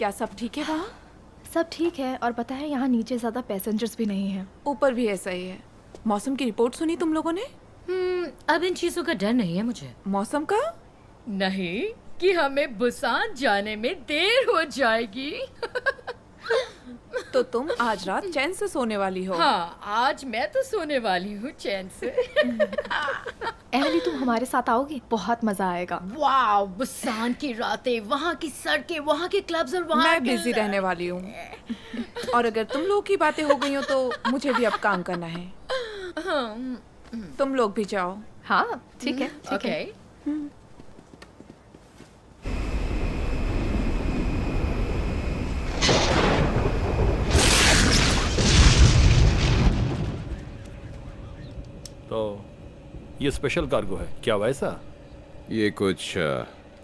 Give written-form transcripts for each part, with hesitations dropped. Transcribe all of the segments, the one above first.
क्या सब ठीक है वहाँ? सब ठीक है, और पता है यहाँ नीचे ज़्यादा पैसेंजर्स भी नहीं हैं। ऊपर भी ऐसा ही है। मौसम की रिपोर्ट सुनी तुम लोगों ने? अब इन चीजों का डर नहीं है मुझे। मौसम का? नहीं कि हमें बुसान जाने में देर हो जाएगी। तो तुम आज रात चैन से सोने वाली हो। हाँ, आज मैं तो सोने वाली हूँ चैन से। एमिली, तुम हमारे साथ आओगी? बहुत मजा आएगा। वाह, बुसान की रातें, वहाँ की सड़कें, वहाँ के क्लब्स और वहाँ मैं बिजी रहने वाली हूँ। और अगर तुम लोग की बातें हो गई हो तो मुझे भी अब काम करना है। तुम लोग भी जाओ। हाँ ठीक है, ठीक है। ओके। तो ये स्पेशल कार्गो है क्या वैसा? ये कुछ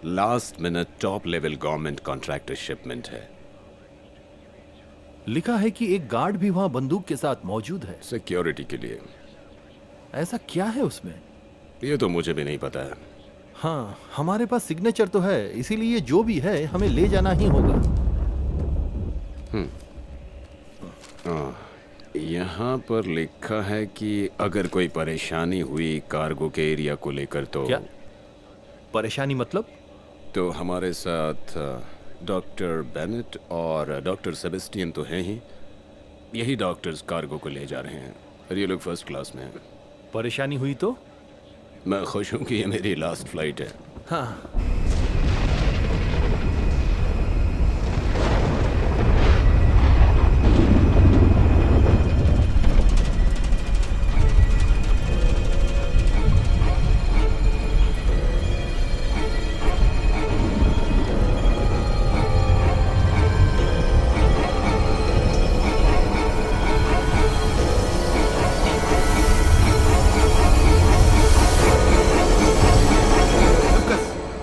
last minute top level government contractor shipment है। लिखा है कि एक गार्ड भी वहां बंदूक के साथ मौजूद है। सिक्योरिटी के लिए। ऐसा क्या है उसमें? ये तो मुझे भी नहीं पता है। हाँ, हमारे पास सिग्नेचर तो है, इसीलिए जो भी है हमें ले जाना ही होगा। यहाँ पर लिखा है कि अगर कोई परेशानी हुई कार्गो के एरिया को लेकर तो क्या परेशानी मतलब? तो हमारे साथ डॉक्टर बेनेट और डॉक्टर सेबेस्टियन तो हैं ही। यही डॉक्टर्स कार्गो को ले जा रहे हैं और ये लोग फर्स्ट क्लास में हैं। परेशानी हुई तो? मैं खुश हूँ कि ये मेरी लास्ट फ्लाइट है। हाँ,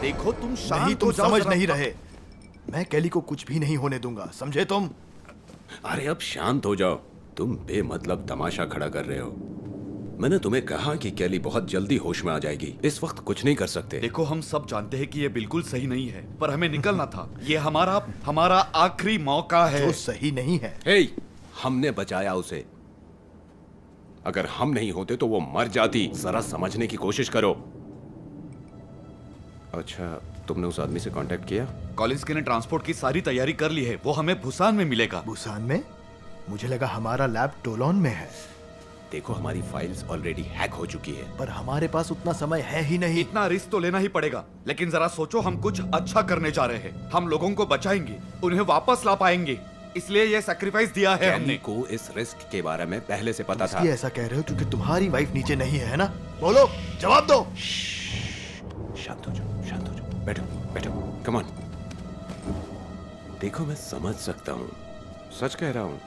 देखो तुम शांत नहीं, तुम हो जाओ समझ जरा। नहीं रहे। मैं कैली को कुछ भी नहीं होने दूंगा, समझे तुम? अरे अब शांत हो जाओ। तुम बेमतलब तमाशा खड़ा कर रहे हो। मैंने तुम्हें कहा कि कैली बहुत जल्दी होश में आ जाएगी। इस वक्त कुछ नहीं कर सकते। देखो हम सब जानते हैं कि ये बिल्कुल सही नहीं है, पर हमें निकलना था। ये हमारा आखिरी मौका है। जो सही नहीं है। हे, हमने बचाया उसे। अगर हम नहीं होते तो वो मर जाती। जरा समझने की कोशिश करो। अच्छा, तुमने उस आदमी से कांटेक्ट किया? कॉलिंस ने ट्रांसपोर्ट की सारी तैयारी कर ली है। वो हमें भूसान में मिलेगा। बुसान में? मुझे लगा हमारा लैब टोलोन में है। देखो, हमारी फाइल्स ऑलरेडी हैक हो चुकी है। पर हमारे पास उतना समय है ही नहीं। इतना रिस्क तो लेना ही पड़ेगा, लेकिन जरा सोचो, हम कुछ अच्छा करने जा रहे हैं। हम लोगों को बचाएंगे, उन्हें वापस ला पाएंगे, इसलिए ये सैक्रिफाइस दिया है हमने। कैली को इस रिस्क के बारे में पहले से पता था। इसलिए ऐसा कह रहे हो क्योंकि तुम्हारी वाइफ नीचे नहीं है ना? बोलो, जवाब दो। शांत हो जाओ, शांत हो जाओ। बैठो, बैठो, कम ऑन। देखो, मैं समझ सकता हूँ, सच कह रहा हूँ,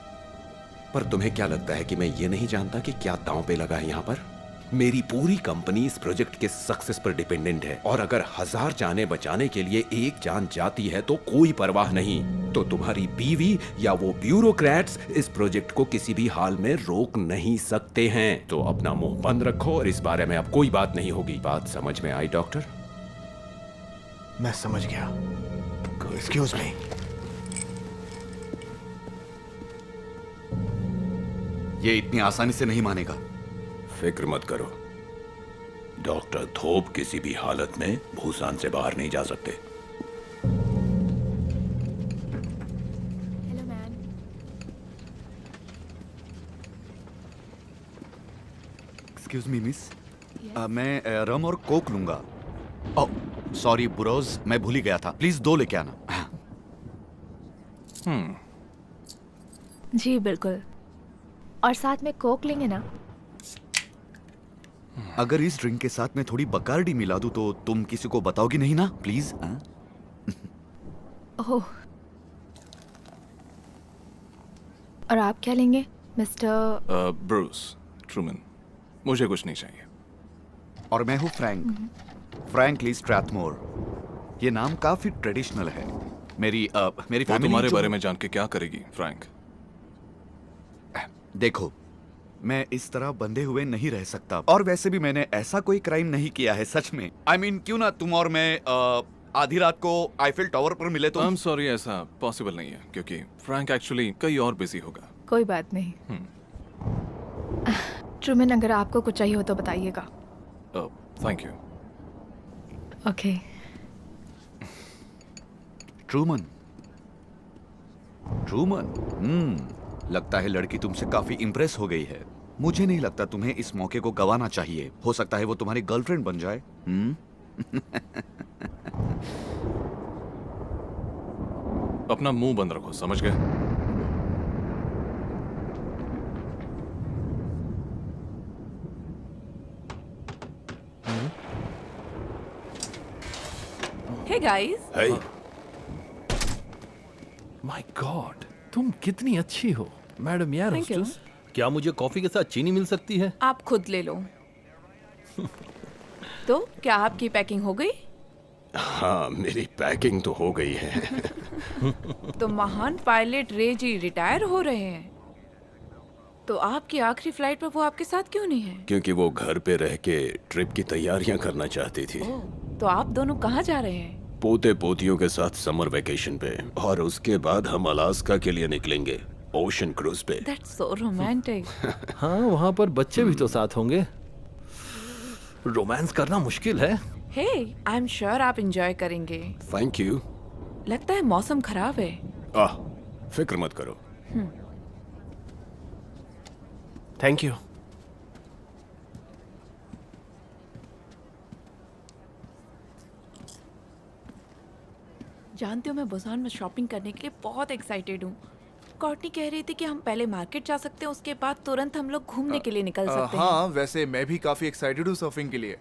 पर तुम्हें क्या लगता है कि मैं ये नहीं जानता कि क्या दांव पे लगा है यहाँ पर? मेरी पूरी कंपनी इस प्रोजेक्ट के सक्सेस पर डिपेंडेंट है, और अगर 1000 जानें बचाने के लिए एक जान जाती है तो कोई परवाह नहीं। तो तुम्हारी बीवी या वो ब्यूरोक्रेट्स इस प्रोजेक्ट को किसी भी हाल में रोक नहीं सकते हैं। तो अपना मुंह बंद रखो और इस बारे में अब कोई बात नहीं होगी। बात समझ में आई डॉक्टर? मैं समझ गया। Excuse me. ये इतनी आसानी से नहीं मानेगा। फिक्र मत करो, डॉक्टर थोप किसी भी हालत में भूसान से बाहर नहीं जा सकते। Hello ma'am. Excuse me miss, मैं रम और कोक लूंगा। ओह सॉरी बुरोज, मैं भूल ही गया था। प्लीज 2 लेके आना। जी बिल्कुल, और साथ में कोक लेंगे ना? अगर इस ड्रिंक के साथ में थोड़ी बकार्डी मिला दूं तो तुम किसी को बताओगी नहीं ना? प्लीज। ओह, और आप क्या लेंगे मिस्टर? Bruce Truman. मुझे कुछ नहीं चाहिए। और मैं हूँ फ्रैंक, फ्रैंकली स्ट्रैथमोर। ये नाम काफी ट्रेडिशनल है। मेरी वो फैमिली तुम्हारे बारे में जान के क्या करेगी फ्रैंक? देखो, मैं इस तरह बंधे हुए नहीं रह सकता, और वैसे भी मैंने ऐसा कोई क्राइम नहीं किया है, सच में। I mean, क्यों ना तुम और मैं आधी रात को आईफिल टावर पर मिले तो आई एम सॉरी, ऐसा पॉसिबल नहीं है क्योंकि फ्रैंक एक्चुअली कहीं और बिजी होगा। कोई बात नहीं। ट्रूमैन, अगर आपको कुछ चाहिए हो तो बताइएगा। Thank you. ओके। ट्रूमन, लगता है लड़की तुमसे काफी इम्प्रेस हो गई है। मुझे नहीं लगता तुम्हें इस मौके को गंवाना चाहिए। हो सकता है वो तुम्हारी गर्लफ्रेंड बन जाए। अपना मुंह बंद रखो, समझ गए? Hey guys, hey, my God, तुम कितनी अच्छी हो मैडम। यार Thank you. होस्टेस, क्या मुझे कॉफी के साथ चीनी मिल सकती है? आप खुद ले लो। तो क्या आपकी पैकिंग हो गई? हाँ, मेरी पैकिंग तो हो गई है। तो महान पायलट रे जी रिटायर हो रहे हैं, तो आपकी आखिरी फ्लाइट पर वो आपके साथ क्यों नहीं है? क्योंकि वो घर पे रह के ट्रिप की तैयारियां करना चाहती थी। ओह, तो आप दोनों कहाँ जा रहे हैं? पोते पोतियों के साथ समर वेकेशन पे, और उसके बाद हम अलास्का के लिए निकलेंगे ओशन क्रूज पे। That's so romantic. हाँ, वहाँ पर बच्चे भी तो साथ होंगे। रोमांस करना मुश्किल है। Hey, I'm sure आप एंजॉय करेंगे। Thank you. लगता है मौसम खराब है। फिक्र मत करो। Thank you. जानते हो, मैं बुसान में शॉपिंग करने के लिए बहुत एक्साइटेड हूँ। कॉर्टनी कह रही थी कि हम पहले मार्केट जा सकते हैं, उसके बाद तुरंत हम लोग घूमने के लिए निकल सकते हैं। हाँ, वैसे मैं भी काफी एक्साइटेड हूँ सर्फिंग के लिए।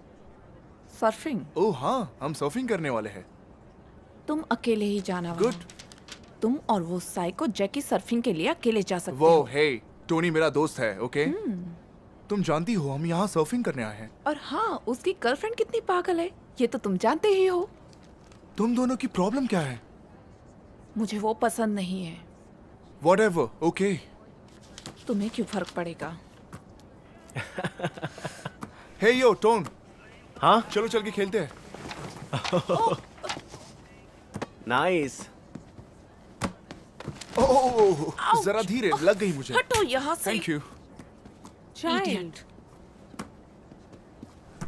सर्फिंग? ओह हाँ, हम सर्फिंग करने वाले हैं। तुम अकेले ही जाना वहाँ। गुड। तुम और वो साइको जैकी सर्फिंग के लिए अकेले जा सकते वो हो। हे, टोनी मेरा दोस्त है, ओके? तुम जानती हो हम यहाँ सर्फिंग करने आए हैं। और हाँ, उसकी गर्लफ्रेंड कितनी पागल है, ये तो तुम जानते ही हो। तुम दोनों की प्रॉब्लम क्या है? मुझे वो पसंद नहीं है। Whatever, okay. तुम्हें क्यों फर्क पड़ेगा? हे यो टोन, हाँ, चलो चल के खेलते हैं। नाइस। ओह, जरा धीरे, लग गई मुझे। हटो यहाँ से। Thank you. Idiot.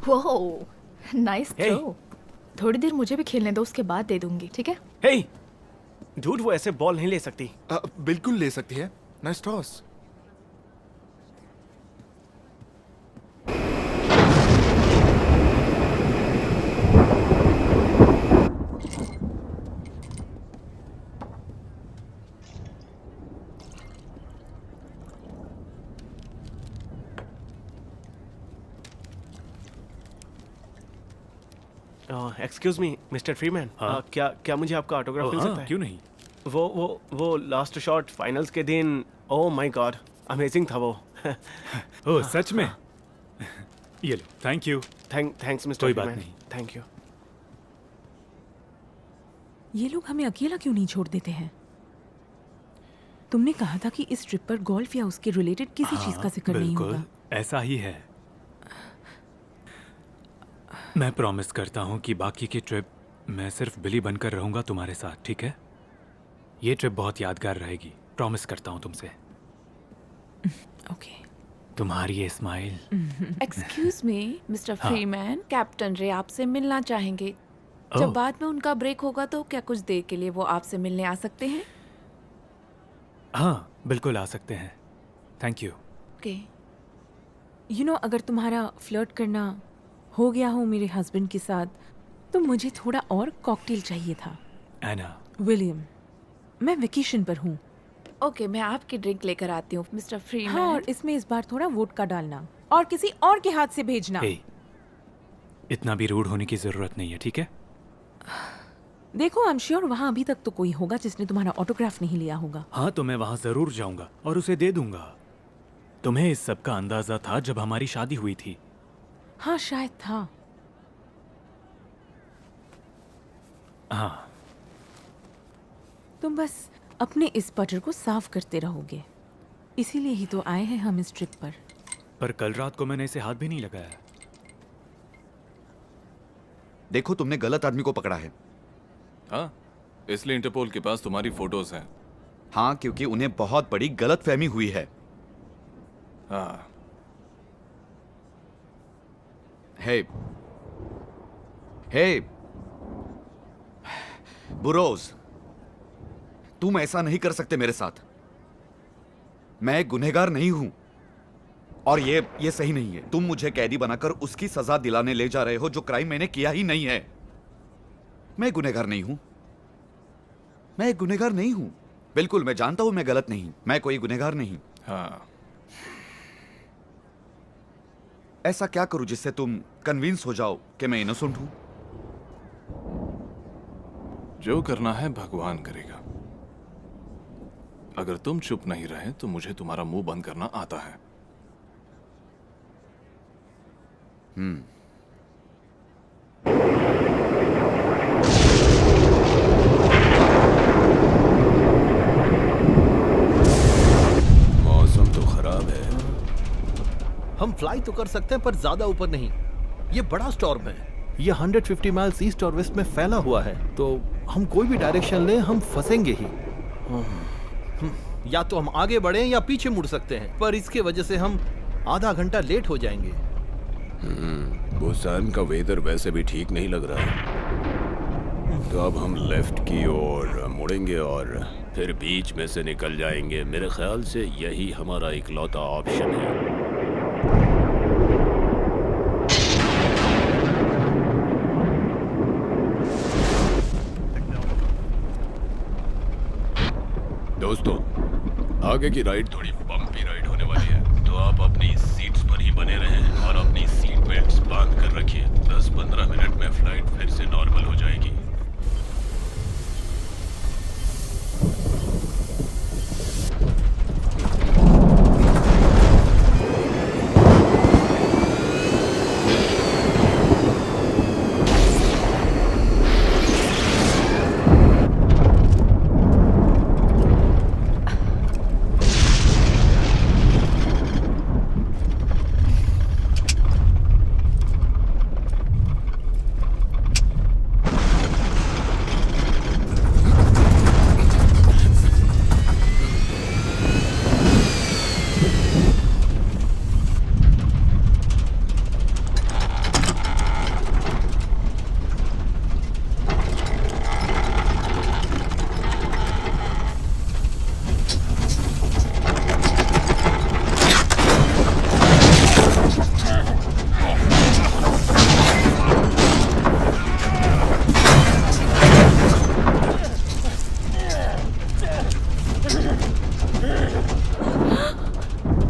वो नाइस Hey. थ्रो। थोड़ी देर मुझे भी खेलने दो, उसके बाद दे दूंगी, ठीक है? हे, डूड, वो ऐसे बॉल नहीं ले सकती। बिल्कुल ले सकती है। Nice toss. Excuse me mister Freeman, क्या मुझे आपका ऑटोग्राफ मिल सकता है? क्यों नहीं? वो लास्ट शॉट फाइनल्स के दिन, ओह माय गॉड, अमेजिंग था वो। ओह, सच में? ये लो, थैंक यू। थैंक्स मिस्टर कोई बात फ्रीमैन, नहीं। Thank you. ये लोग हमें अकेला क्यों नहीं छोड़ देते हैं? तुमने कहा था कि इस ट्रिप पर गोल्फ या उसके रिलेटेड किसी चीज का जिक्र नहीं बिल्कुल, होगा। ऐसा ही है। मैं प्रॉमिस करता हूँ कि बाकी की ट्रिप मैं सिर्फ बिली बनकर रहूंगा तुम्हारे साथ, ठीक है? ये ट्रिप बहुत यादगार रहेगी, प्रॉमिस करता हूँ तुमसे। ओके। तुम्हारी ये smile. Excuse me mister Freeman, captain रे आपसे मिलना चाहेंगे। जब ओह। बाद में उनका ब्रेक होगा तो क्या कुछ देर के लिए वो आपसे मिलने आ सकते हैं? हाँ, बिल्कुल आ सकते हैं। Thank you. Okay. You know, अगर तुम्हारा फ्लर्ट करना हो गया हो मेरे हस्बैंड के साथ, तो मुझे थोड़ा और कॉकटेल चाहिए था। एना। विलियम, मैं वेकेशन पर हूँ। ओके, मैं आपकी ड्रिंक लेकर आती हूँ मिस्टर फ्रीमैन। हाँ, और इसमें इस बार थोड़ा वोडका डालना और किसी और के हाथ से भेजना। हे, इतना भी रूड होने की जरूरत नहीं है, ठीक है? देखो, आई एम श्योर वहाँ अभी तक तो कोई होगा जिसने तुम्हारा ऑटोग्राफ नहीं लिया होगा। हाँ, तो मैं वहां जरूर जाऊंगा और उसे दे दूंगा। तुम्हें इस सब का अंदाजा था जब हमारी शादी हुई थी। हाँ, शायद था। हाँ। तुम बस अपने इस पटर को साफ करते रहोगे, इसीलिए ही तो आए हैं हम इस ट्रिप पर। पर कल रात को मैंने इसे हाथ भी नहीं लगाया। देखो, तुमने गलत आदमी को पकड़ा है। हाँ, इसलिए इंटरपोल के पास तुम्हारी फोटोज हैं। हाँ, क्योंकि उन्हें बहुत बड़ी गलतफहमी हुई है। हाँ, हे हे बुरोज, तुम ऐसा नहीं कर सकते मेरे साथ। मैं गुनहगार नहीं हूं और ये सही नहीं है। तुम मुझे कैदी बनाकर उसकी सजा दिलाने ले जा रहे हो जो क्राइम मैंने किया ही नहीं है। मैं गुनहगार नहीं हूं, मैं गुनहगार नहीं हूं। बिल्कुल, मैं जानता हूं मैं गलत नहीं, मैं कोई गुनहगार नहीं। हाँ, ऐसा क्या करूं जिससे तुम कन्विंस हो जाओ कि मैं इनोसेंट हूं? जो करना है भगवान करेगा। अगर तुम चुप नहीं रहे तो मुझे तुम्हारा मुंह बंद करना आता है। मौसम तो खराब है। हम फ्लाई तो कर सकते हैं पर ज्यादा ऊपर नहीं। ये बड़ा स्टॉर्म है। ये 150 माइल्स ईस्ट और वेस्ट में फैला हुआ है, तो हम कोई भी डायरेक्शन लें हम फंसेंगे ही। या तो हम आगे बढ़ें या पीछे मुड़ सकते हैं, पर इसके वजह से हम आधा घंटा लेट हो जाएंगे। बुसान का वेदर वैसे भी ठीक नहीं लग रहा है। तो अब हम लेफ्ट की ओर मुड़ेंगे और फिर बीच में से निकल जाएंगे। मेरे ख्याल से यही हमारा इकलौता ऑप्शन है। दोस्तों, आगे की राइड थोड़ी बम्पी राइड होने वाली है, तो आप अपनी सीट्स पर ही बने रहें और अपनी सीट बेल्ट्स बांध कर रखिए। 10-15 मिनट में फ्लाइट फिर से नॉर्मल हो जाएगी।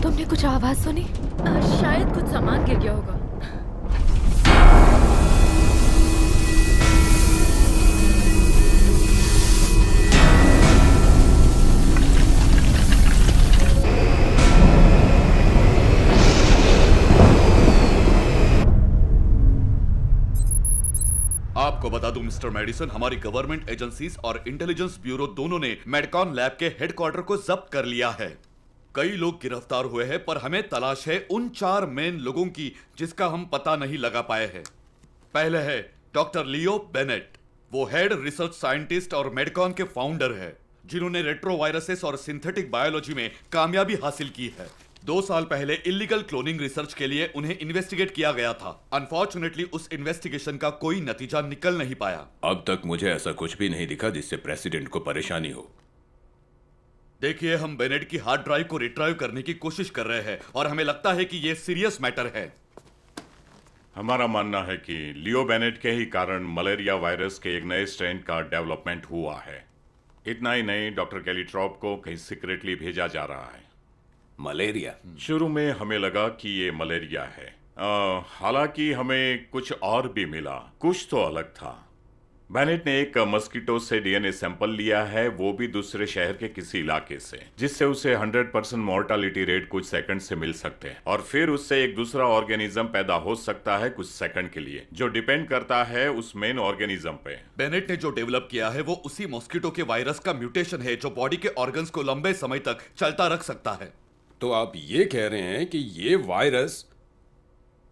तुमने कुछ आवाज सुनी? शायद कुछ सामान गिर गया होगा। आपको बता दूं मिस्टर मेडिसन, हमारी गवर्नमेंट एजेंसीज और इंटेलिजेंस ब्यूरो दोनों ने मेडकॉन लैब के हेडक्वार्टर को जब्त कर लिया है। कई लोग गिरफ्तार हुए हैं, पर हमें तलाश है उन 4 मेन लोगों की जिसका हम पता नहीं लगा पाए हैं। पहले है डॉक्टर लियो बेनेट। वो हेड रिसर्च साइंटिस्ट और मेडकॉन के फाउंडर है, जिन्होंने रेट्रोवायरसेस और सिंथेटिक बायोलॉजी में कामयाबी हासिल की है। 2 साल पहले इलीगल क्लोनिंग रिसर्च के लिए उन्हें इन्वेस्टिगेट किया गया था। अनफॉर्चुनेटली उस इन्वेस्टिगेशन का कोई नतीजा निकल नहीं पाया। अब तक मुझे ऐसा कुछ भी नहीं दिखा जिससे प्रेसिडेंट को परेशानी हो। देखिए, हम बेनेट की हार्ड ड्राइव को रिट्राइव करने की कोशिश कर रहे हैं और हमें लगता है कि यह सीरियस मैटर है। हमारा मानना है कि लियो बेनेट के ही कारण मलेरिया वायरस के एक नए स्ट्रेन का डेवलपमेंट हुआ है। इतना ही नहीं, डॉक्टर कैलीट्रॉप को कहीं सीक्रेटली भेजा जा रहा है। मलेरिया? शुरू में हमें लगा कि ये मलेरिया है, हालांकि हमें कुछ और भी मिला, कुछ तो अलग था। बेनेट ने एक मस्कीटो से डीएनए सैंपल लिया है, वो भी दूसरे शहर के किसी इलाके से, जिससे उसे 100% मोर्टालिटी रेट कुछ सेकंड से मिल सकते हैं, और फिर उससे एक दूसरा ऑर्गेनिज्म पैदा हो सकता है कुछ सेकंड के लिए, जो डिपेंड करता है उस मेन ऑर्गेनिज्म पे। बेनेट ने जो डेवलप किया है वो उसी मॉस्किटो के वायरस का म्यूटेशन है, जो बॉडी के ऑर्गन्स को लंबे समय तक चलता रख सकता है। तो आप ये कह रहे हैं कि ये वायरस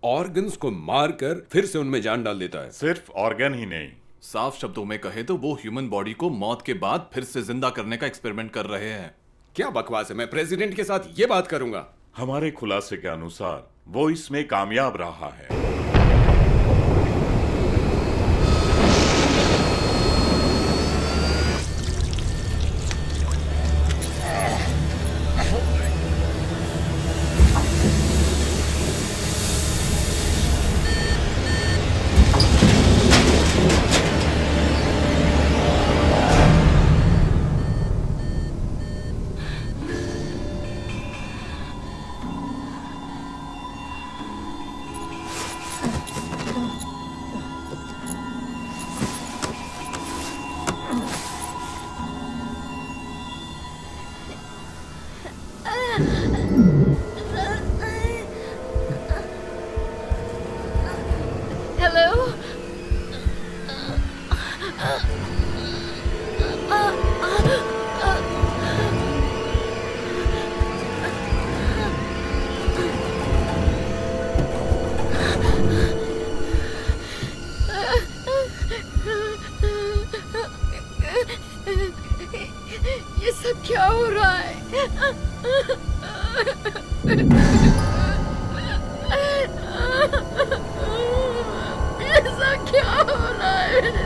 ऑर्गन्स को मारकर फिर से उनमें जान डाल देता है? सिर्फ ऑर्गन ही नहीं, साफ शब्दों में कहे तो वो ह्यूमन बॉडी को मौत के बाद फिर से जिंदा करने का एक्सपेरिमेंट कर रहे हैं। क्या बकवास है, मैं प्रेसिडेंट के साथ ये बात करूंगा। हमारे खुलासे के अनुसार वो इसमें कामयाब रहा है। हेलो। ये सब क्या हो रहा है? ऐसा क्या हो रहा है मेरे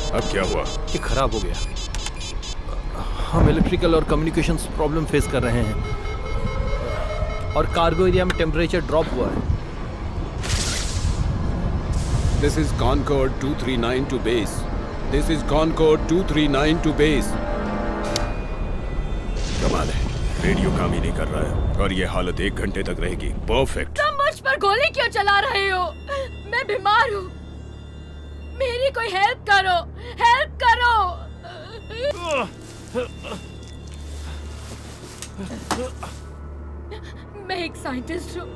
अब क्या हुआ? ये खराब हो गया। हम इलेक्ट्रिकल और कम्युनिकेशंस प्रॉब्लम फेस कर रहे हैं और कार्गो एरिया में टेम्परेचर ड्रॉप हुआ है। This is Concord 239 to base. This is Concord 239 to base. कमाल है, रेडियो काम ही नहीं कर रहा है और ये हालत 1 घंटे तक रहेगी। परफेक्ट। तुम मुझ पर गोली क्यों चला रहे हो? मैं बीमार हूँ, मेरी कोई हेल्प करो, हेल्प करो। मैं एक साइंटिस्ट हूँ,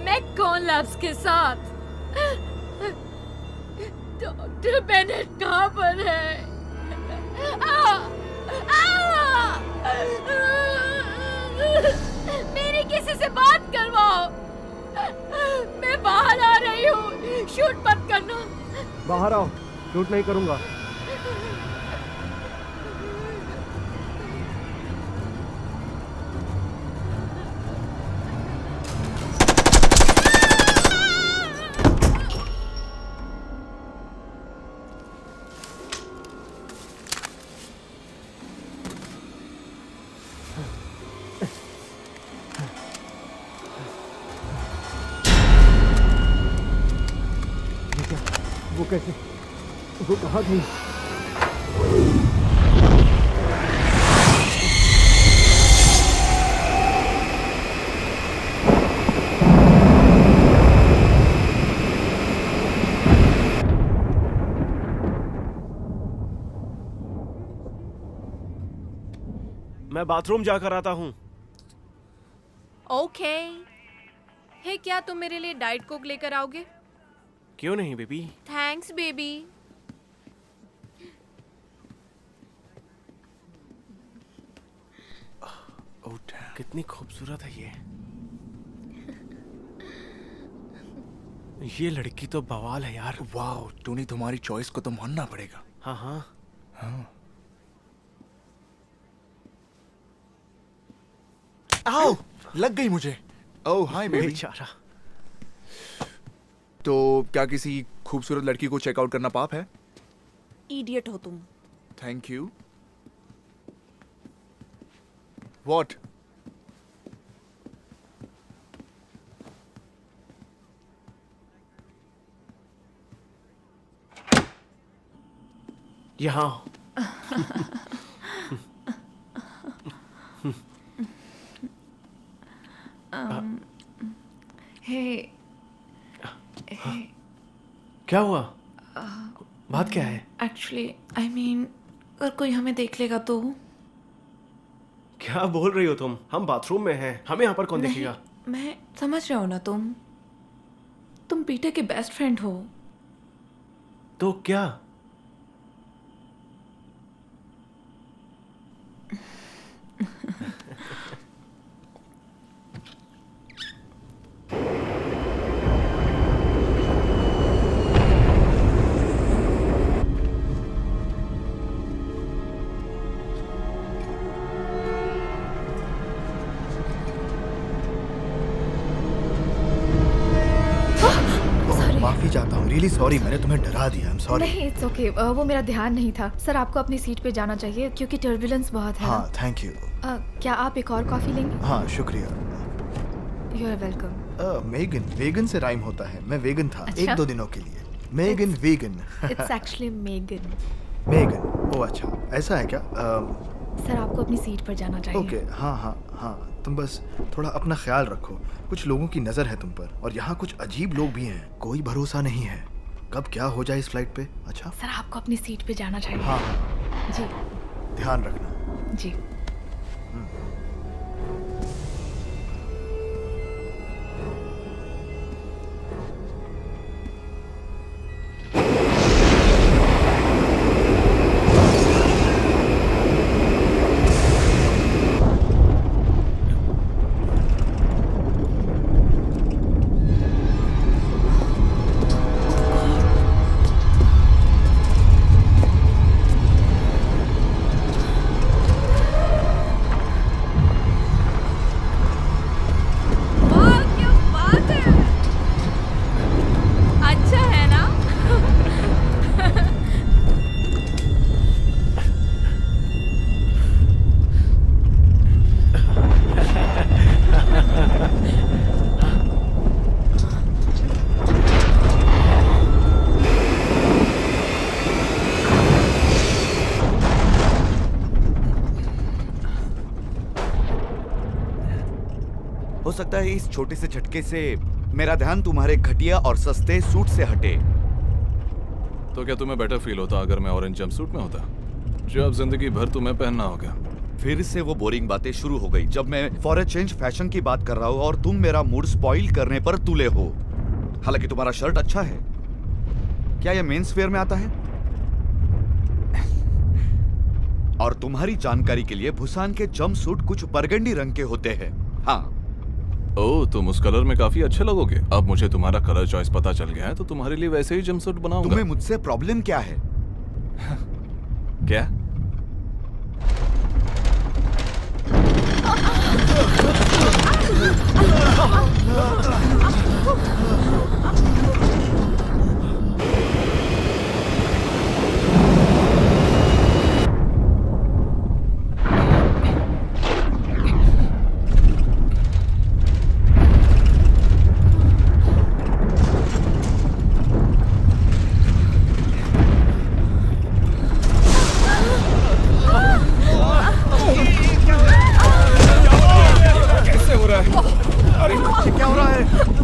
मैककॉन लैब्स के साथ। डॉक्टर बेनेट कहाँ पर है? मेरी किसी से बात करवाओ, मैं बाहर आ रही हूँ, शूट मत करना। बाहर आओ, शूट नहीं करूंगा। वो कैसे, वो कहाँ गई? मैं बाथरूम जाकर आता हूँ। ओके। हे, क्या तुम मेरे लिए डाइट कोक लेकर आओगे? क्यों नहीं बेबी? Thanks baby. ओह कितनी खूबसूरत है ये लड़की तो बवाल है यार। वाह टोनी, तुम्हारी चॉइस को तो मानना पड़ेगा। हाँ हाँ हाँ। आओ, लग गई मुझे। ओह हाय बेबी। बेचारा। तो क्या किसी खूबसूरत लड़की को चेकआउट करना पाप है? इडियट हो तुम। Thank you. व्हाट? यहाँ हे क्या हुआ? बात क्या है? एक्चुअली आई मीन अगर कोई हमें देख लेगा तो। क्या बोल रही हो तुम? हम बाथरूम में हैं, हमें यहाँ पर कौन नहीं, देखेगा? मैं समझ रहा हूँ ना तुम पीटर के बेस्ट फ्रेंड हो। तो क्या? माफी चाहता हूँ, रियली सॉरी, मैंने तुम्हें डरा दिया। I am sorry. नहीं, इट्स ओके। वो मेरा ध्यान नहीं था। सर, आपको अपनी सीट पे जाना चाहिए क्योंकि टर्बुलेंस बहुत है। हाँ, थैंक यू। क्या आप एक और कॉफी लेंगे? हाँ, शुक्रिया। You are welcome. Megan, vegan से राइम होता है। मैं वेगन था अच्छा? 1-2 दिनों के लिए। Megan vegan. It's actually Megan. Megan, oh अच्छा, ऐसा है क्या? सर, आपको अपनी सीट पर जाना चाहिए। ओके, हाँ हाँ हाँ, तुम बस थोड़ा अपना ख्याल रखो। कुछ लोगों की नज़र है तुम पर, और यहाँ कुछ अजीब लोग भी हैं। कोई भरोसा नहीं है, कब क्या हो जाए इस फ्लाइट पे। अच्छा सर, आपको अपनी सीट पे जाना चाहिए। हाँ, जी ध्यान रखना। जी। अच्छा है ना? हो सकता है इस छोटे से झटके से मेरा ध्यान तुम्हारे घटिया और सस्ते सूट से हटे। तो क्या तुम्हें बेटर फील होता अगर मैं ऑरेंज जंपसूट में होता, जो अब जिंदगी भर तुम्हें पहनना होगा? फिर से वो बोरिंग बातें शुरू हो गई जब मैं फॉर अ चेंज फैशन की बात कर रहा हूँ और तुम मेरा मूड स्पॉइल करने पर तुले हो। हालांकि तुम्हारा शर्ट अच्छा है। क्या यह मेंस वेयर में आता है? और तुम्हारी जानकारी के लिए भूसान के जंपसूट कुछ बरगंडी रंग के होते हैं। हाँ, ओह, तुम उस कलर में काफी अच्छे लगोगे। अब मुझे तुम्हारा कलर चॉइस पता चल गया है, तो तुम्हारे लिए वैसे ही जंपसूट बनाऊंगा। तुम्हें मुझसे प्रॉब्लम क्या है? क्या? कैसे हो रहा है? अरे क्या हो रहा है?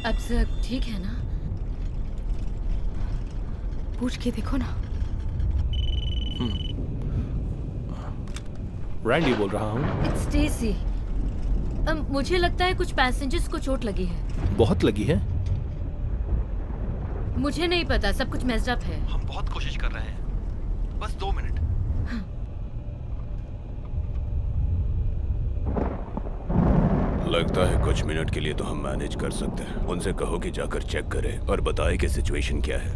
अब सब ठीक है ना? पूछ के देखो ना। रैंडी बोल रहा हूँ। It's Stacey. मुझे लगता है कुछ पैसेंजर्स को चोट लगी है। बहुत लगी है? मुझे नहीं पता, सब कुछ मेस्ड अप है। हम बहुत कोशिश कर रहे हैं, बस 2 मिनट। लगता है कुछ मिनट के लिए तो हम मैनेज कर सकते हैं। उनसे कहो कि जाकर चेक करें और बताए कि सिचुएशन क्या है।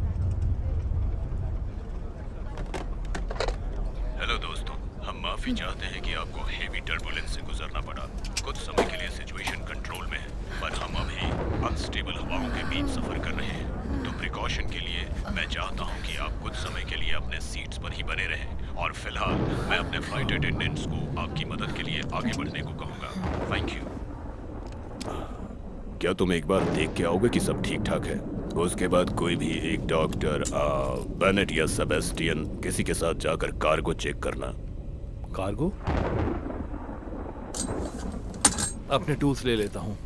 हेलो दोस्तों, हम माफी चाहते हैं कि आपको हेवी टर्बुलेंस से गुजरना पड़ा। कुछ समय के लिए सिचुएशन कंट्रोल में है, पर हम अभी अनस्टेबल हवाओं के बीच सफर कर रहे हैं। तो प्रिकॉशन के लिए मैं चाहता हूं कि आप कुछ समय के लिए अपने सीट्स पर ही बने रहें। और फिलहाल मैं अपने फ्लाइट अटेंडेंट्स को आपकी मदद के लिए आगे बढ़ने को कहूँगा। Thank you. क्या तुम एक बार देख के आओगे कि सब ठीक ठाक है? उसके बाद कोई भी एक डॉक्टर बेनेट या सेबेस्टियन किसी के साथ जाकर कार्गो चेक करना। कार्गो? अपने टूल्स ले लेता हूँ।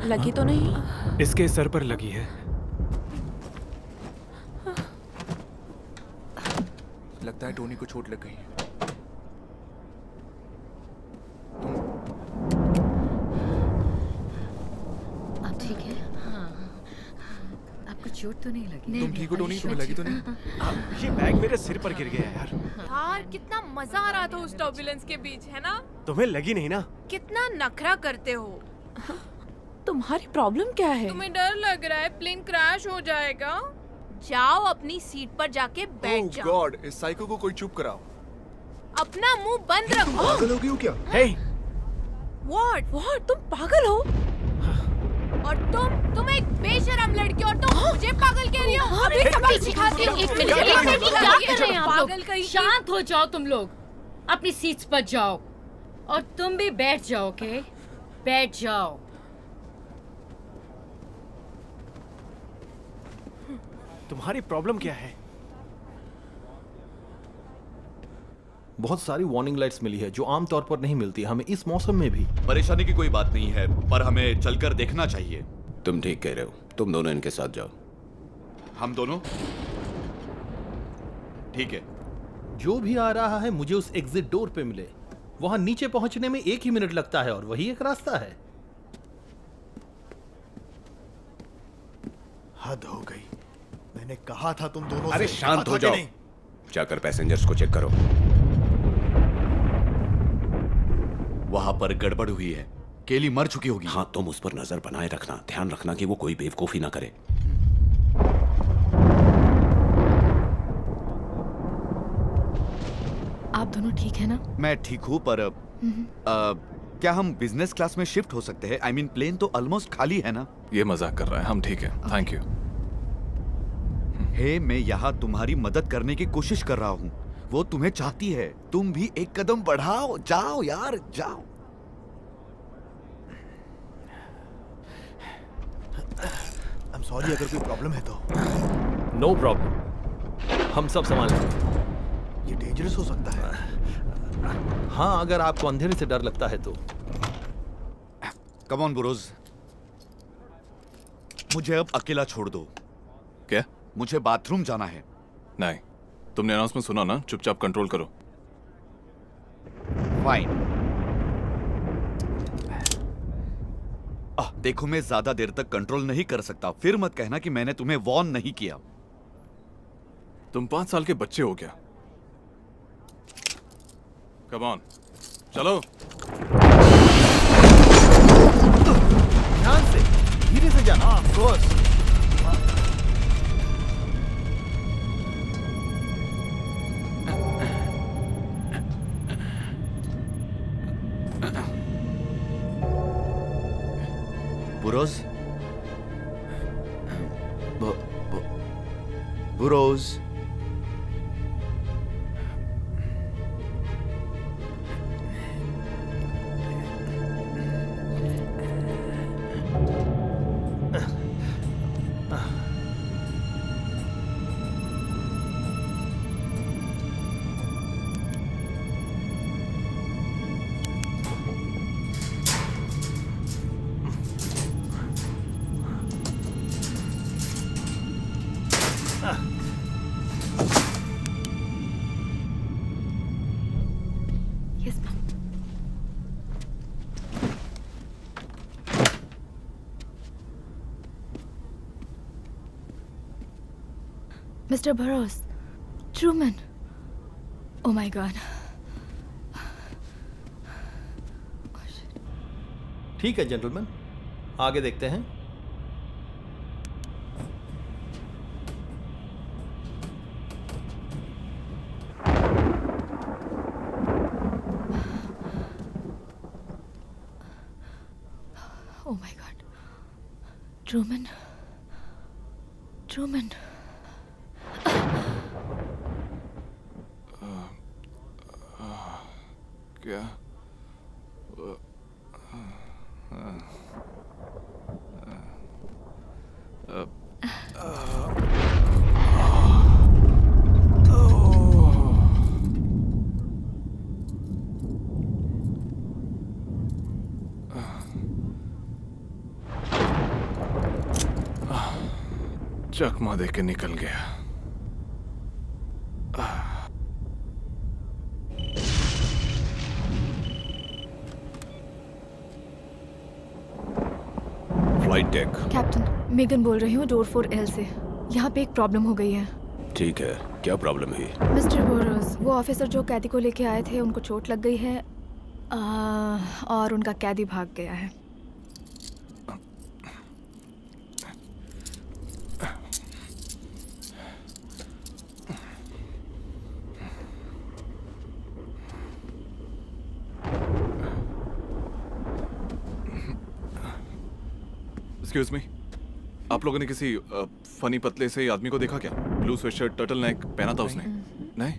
लगी तो नहीं? इसके सर पर लगी है। लगता है टोनी को चोट लग गई है। आप ठीक है? हाँ। आपको चोट तो नहीं लगी? तुम ठीक हो टोनी? तुम्हें लगी तो नहीं? ये बैग मेरे सिर पर गिर गया यार। यार कितना मजा आ रहा था उस टर्बुलेंस के बीच, है ना? तुम्हें लगी नहीं ना? कितना नखरा करते हो। तुम्हारी प्रॉब्लम क्या है? तुम्हें डर लग रहा है प्लेन क्रैश हो जाएगा? जाओ अपनी सीट पर जाके बैठ जाओ। गॉड, इस साइको को कोई चुप कराओ। अपना मुंह बंद रखो। पागल हो गई हो क्या? हे, व्हाट? तुम पागल हो? और तुम एक बेशरम लड़की और तुम मुझे पागल कह रही हो? अभी सबक सिखाती हूँ। एक मिनट, क्या कर रहे हैं आप पागल लोग? कहीं की। शांत हो जाओ तुम लोग। अपनी सीट्स पर जाओ और तुम भी बैठ जाओ। ओके, बैठ जाओ। तुम्हारी प्रॉब्लम क्या है? बहुत सारी वार्निंग लाइट्स मिली है जो आमतौर पर नहीं मिलती हमें इस मौसम में भी। परेशानी की कोई बात नहीं है, पर हमें चलकर देखना चाहिए। तुम ठीक कह रहे हो, तुम दोनों इनके साथ जाओ। हम दोनों? ठीक है। जो भी आ रहा है मुझे उस एग्जिट डोर पे मिले। वहां नीचे पहुंचने में 1 ही मिनट लगता है और वही एक रास्ता है। हद हो गई। मैंने कहा था तुम दोनों अरे से। शांत कहा हो था जाओ। कि नहीं? जाकर पैसेंजर्स को चेक करो। वहां पर गड़बड़ हुई है। केली मर चुकी होगी। हाँ, तुम उस पर नजर बनाए रखना। ध्यान रखना कि वो कोई बेवकूफी ना करे। आप दोनों ठीक है ना? मैं ठीक हूँ, पर क्या हम बिजनेस क्लास में शिफ्ट हो सकते हैं? आई मीन प्लेन तो ऑलमोस्ट खाली है ना? ये मजाक कर रहा है। हम ठीक है, थैंक यू। हे, मैं यहाँ तुम्हारी मदद करने की कोशिश कर रहा हूँ। वो तुम्हें चाहती है। तुम भी एक कदम बढ़ाओ। जाओ यार, जाओ। I'm sorry अगर कोई प्रॉब्लम है तो। नो प्रॉब्लम, हम सब संभाल लेंगे। ये डेंजरस हो सकता है। हाँ, अगर आपको अंधेरे से डर लगता है तो। कम ऑन बुरोज, मुझे अब अकेला छोड़ दो। क्या? मुझे बाथरूम जाना है। नहीं, तुमने अनाउंसमेंट सुना ना? चुपचाप कंट्रोल करो। फाइन। देखो, मैं ज्यादा देर तक कंट्रोल नहीं कर सकता। फिर मत कहना कि मैंने तुम्हें वॉर्न नहीं किया। तुम 5 साल के बच्चे हो क्या? कम ऑन, चलो। ध्यान से, धीरे से जाना। Of course. Burrows, Burrows, Yes, ma'am. Mr. Burroughs, Truman. Oh my God. ठीक है जेंटलमैन, आगे देखते हैं। Oh my God. Truman. Truman. क्या? चकमा दे के निकल गया। Flight deck. कैप्टन, मेगन बोल रही हूँ डोर 4L से। यहाँ पे एक प्रॉब्लम हो गई है। ठीक है, क्या प्रॉब्लम है? मिस्टर बोरोस, वो ऑफिसर जो कैदी को लेके आए थे उनको चोट लग गई है और उनका कैदी भाग गया है। एक्सक्यूज मी, आप लोगों ने किसी फनी पतले से आदमी को देखा क्या? ब्लू स्वेटशर्ट, टर्टल नेक पहना था उसने। नहीं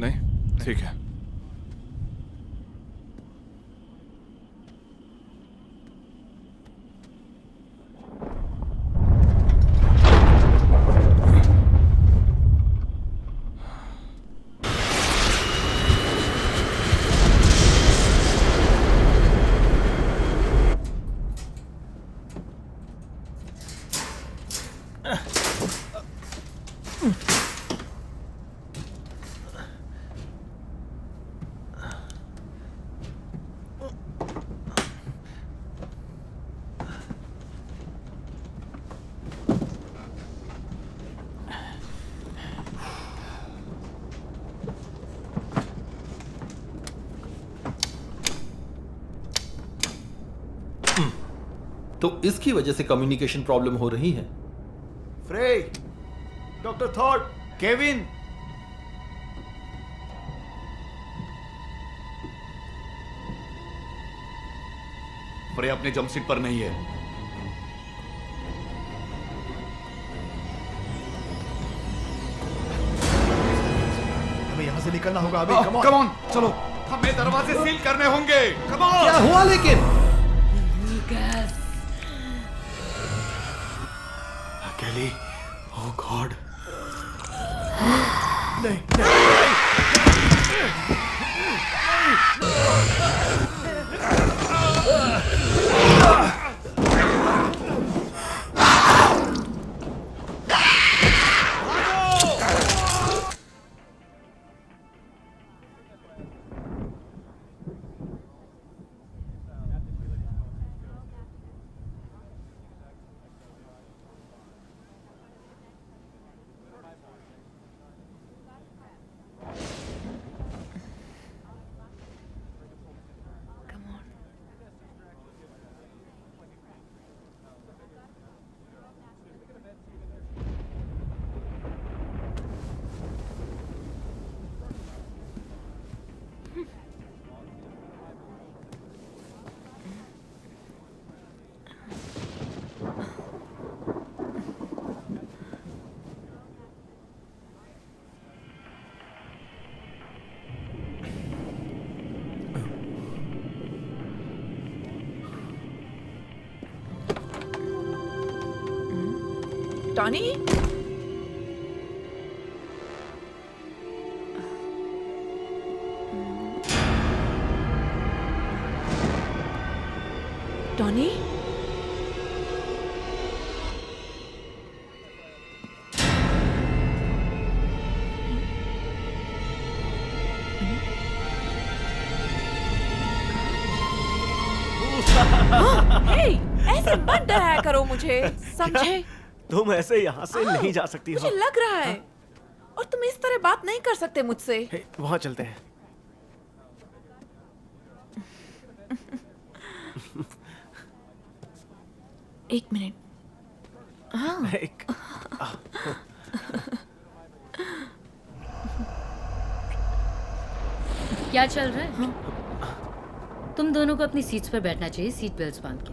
नहीं, ठीक है। तो इसकी वजह से कम्युनिकेशन प्रॉब्लम हो रही है। फ्रे, डॉक्टर थॉट, केविन। फ्रे अपने जंप सीट पर नहीं है। हमें यहाँ से निकलना होगा अभी। कम ऑन, चलो। हमें दरवाजे सील करने होंगे। Come on. क्या हुआ लेकिन? अकेली। ओह गॉड। नहीं, टॉनी, टॉनी, हे, ऐसे मत डराया करो मुझे, समझे? तुम ऐसे यहाँ से नहीं जा सकती मुझे हो। लग रहा है, और तुम इस तरह बात नहीं कर सकते मुझसे। हे, वहाँ चलते हैं। एक मिनट। हाँ। एक क्या चल रहा है? तुम दोनों को अपनी सीट्स पर बैठना चाहिए, सीट बेल्ट्स बांध के।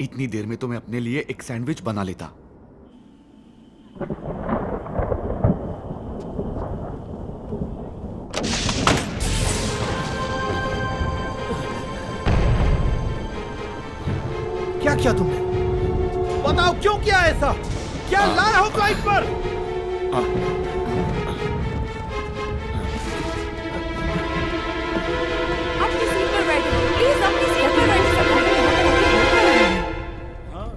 इतनी देर में तो मैं अपने लिए एक सैंडविच बना लेता। क्या किया तुमने? बताओ क्यों किया ऐसा? क्या लाया हो फ्लाइट पर? अपनी सीट पर बैठो, प्लीज अपनी सीट पर बैठो।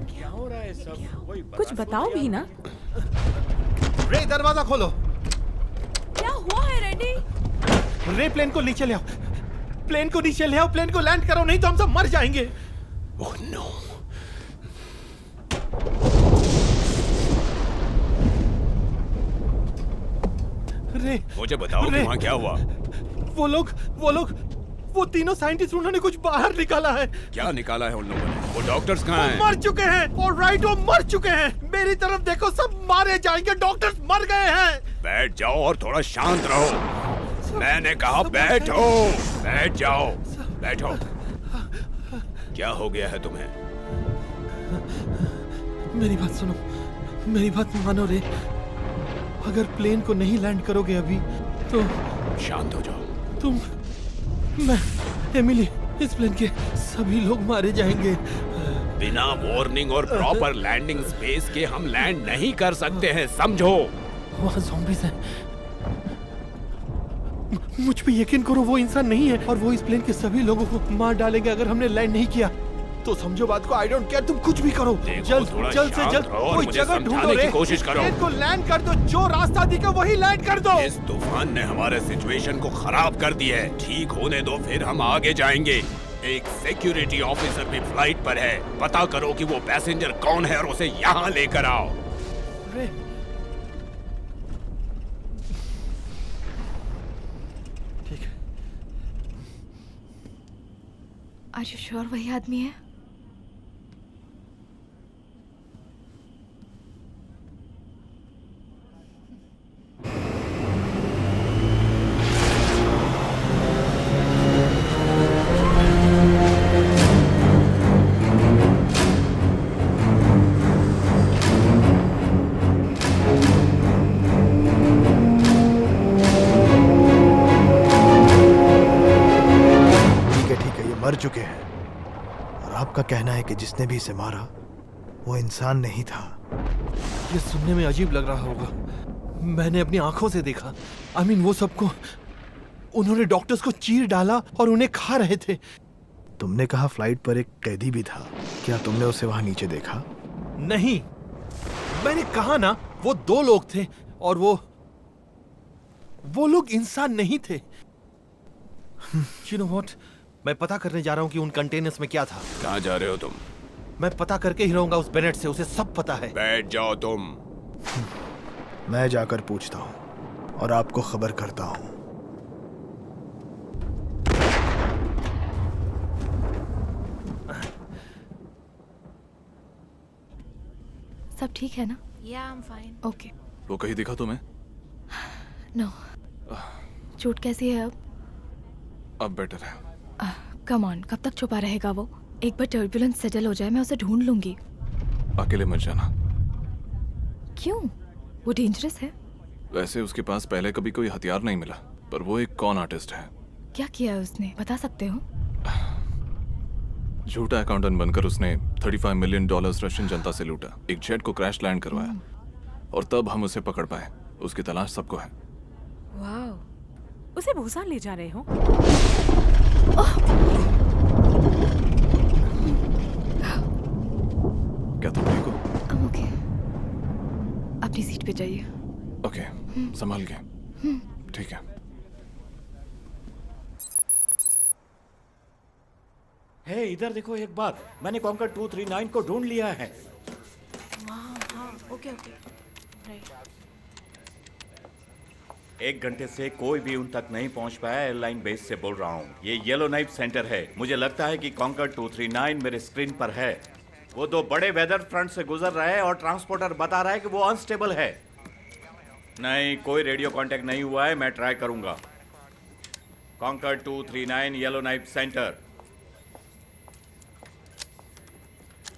क्या हो रहा है सब? कुछ बताओ भी ना। रे दरवाजा खोलो। क्या हुआ है रेडी? रे प्लेन को नीचे ले आओ, प्लेन को नीचे ले आओ, प्लेन को लैंड करो, नहीं तो हम सब मर जाएंगे। Oh no. रे मुझे बताओ कि वहाँ क्या हुआ? वो तीनों साइंटिस्ट, उन्होंने कुछ बाहर निकाला है। क्या निकाला है उन लोगों ने? वो डॉक्टर्स कहाँ हैं? मर चुके हैं। ऑलराइट, वो मर चुके हैं। मेरी तरफ देखो, सब मारे जाएंगे, डॉक्टर्स मर गए हैं। बैठ जाओ और थोड़ा शांत रहो। मैंने कहा बैठो, बैठ जाओ, बैठो। क्या हो गया है तुम्हें? मेरी बात सुनो, मेरी बात मानो रे। अगर प्लेन को नहीं लैंड करोगे अभी तो शांत हो जाओ। मैं, एमिली, इस प्लेन के सभी लोग मारे जाएंगे। बिना वार्निंग और प्रॉपर लैंडिंग स्पेस के हम लैंड नहीं कर सकते हैं, समझो। वहाँ ज़ॉम्बीज़ हैं। मुझ पे यकीन करो, वो इंसान नहीं है और वो इस प्लेन के सभी लोगों को मार डालेंगे अगर हमने लैंड नहीं किया। तो समझो बात को। आई डोंट केयर, तुम कुछ भी करो। जल्द से जल्द कोई जगह ढूंढो रे। की कोशिश करो। प्लेन को लैंड कर दो, जो रास्ता दिखे वही लैंड कर दो। इस तूफान ने हमारे सिचुएशन को खराब कर दिया है। ठीक होने दो, फिर हम आगे जाएंगे। एक सिक्योरिटी ऑफिसर भी फ्लाइट पर है। पता करो कि वो पैसेंजर कौन है और उसे यहाँ लेकर आओ। रे ठीक है। आर यू श्योर वही आदमी है? मर चुके हैं और आपका कहना है कि जिसने भी इसे मारा वो इंसान नहीं था। ये सुनने में अजीब लग रहा होगा। मैंने अपनी आंखों से देखा। I mean, वो सबको, उन्होंने डॉक्टर्स को चीर डाला और उन्हें खा रहे थे। तुमने कहा फ्लाइट पर एक कैदी भी था, क्या तुमने उसे वहां नीचे देखा? नहीं, मैंने कहा ना, वो 2 लोग थे और वो लोग इंसान नहीं थे। You know what? मैं पता करने जा रहा हूँ कि उन कंटेनर्स में क्या था। कहाँ जा रहे हो तुम? मैं पता करके ही रहूंगा उस बेनेट से, उसे सब पता है। बैठ जाओ तुम। मैं जाकर पूछता हूँ और आपको खबर करता हूँ। सब ठीक है ना? Yeah, I'm fine. ओके। वो कहीं दिखा तुम्हें? नो। चोट कैसी है अब? अब बेटर है। कम ऑन, कब तक छुपा रहेगा वो? एक बार टर्बुलेंस सेटल हो जाए, मैं उसे ढूंढ लूंगी। अकेले मत जाना। क्यों? वो डेंजरस है? वैसे उसके पास पहले कभी कोई हथियार नहीं मिला, पर वो एक कॉन आर्टिस्ट है। क्या किया उसने, बता सकते हो? झूठा अकाउंटेंट बनकर उसने $35 मिलियन रशियन जनता से लूटा, एक जेट को क्रैश लैंड करवाया, और तब हम उसे पकड़ पाए। उसकी तलाश सबको है। वाओ, उसे भूसा ले जा रहे हो? क्या तुम ठीक हो? ओके, अपनी सीट पे जाइए। ओके, संभाल के। ठीक है। हे, इधर देखो एक बार, मैंने कॉन्कर 239 को ढूंढ लिया है। हाँ, ओके ओके, राइट। 1 घंटे से कोई भी उन तक नहीं पहुंच पाया। एयरलाइन बेस से बोल रहा हूँ। ये येलो नाइफ सेंटर है। मुझे लगता है कि कॉन्कर 239 मेरे स्क्रीन पर है। वो 2 बड़े वेदर फ्रंट से गुजर रहा है और ट्रांसपोर्टर बता रहा है कि वो अनस्टेबल है। नहीं, कोई रेडियो कांटेक्ट नहीं हुआ है। मैं ट्राई करूंगा। Conquer 239 yellow knife centre.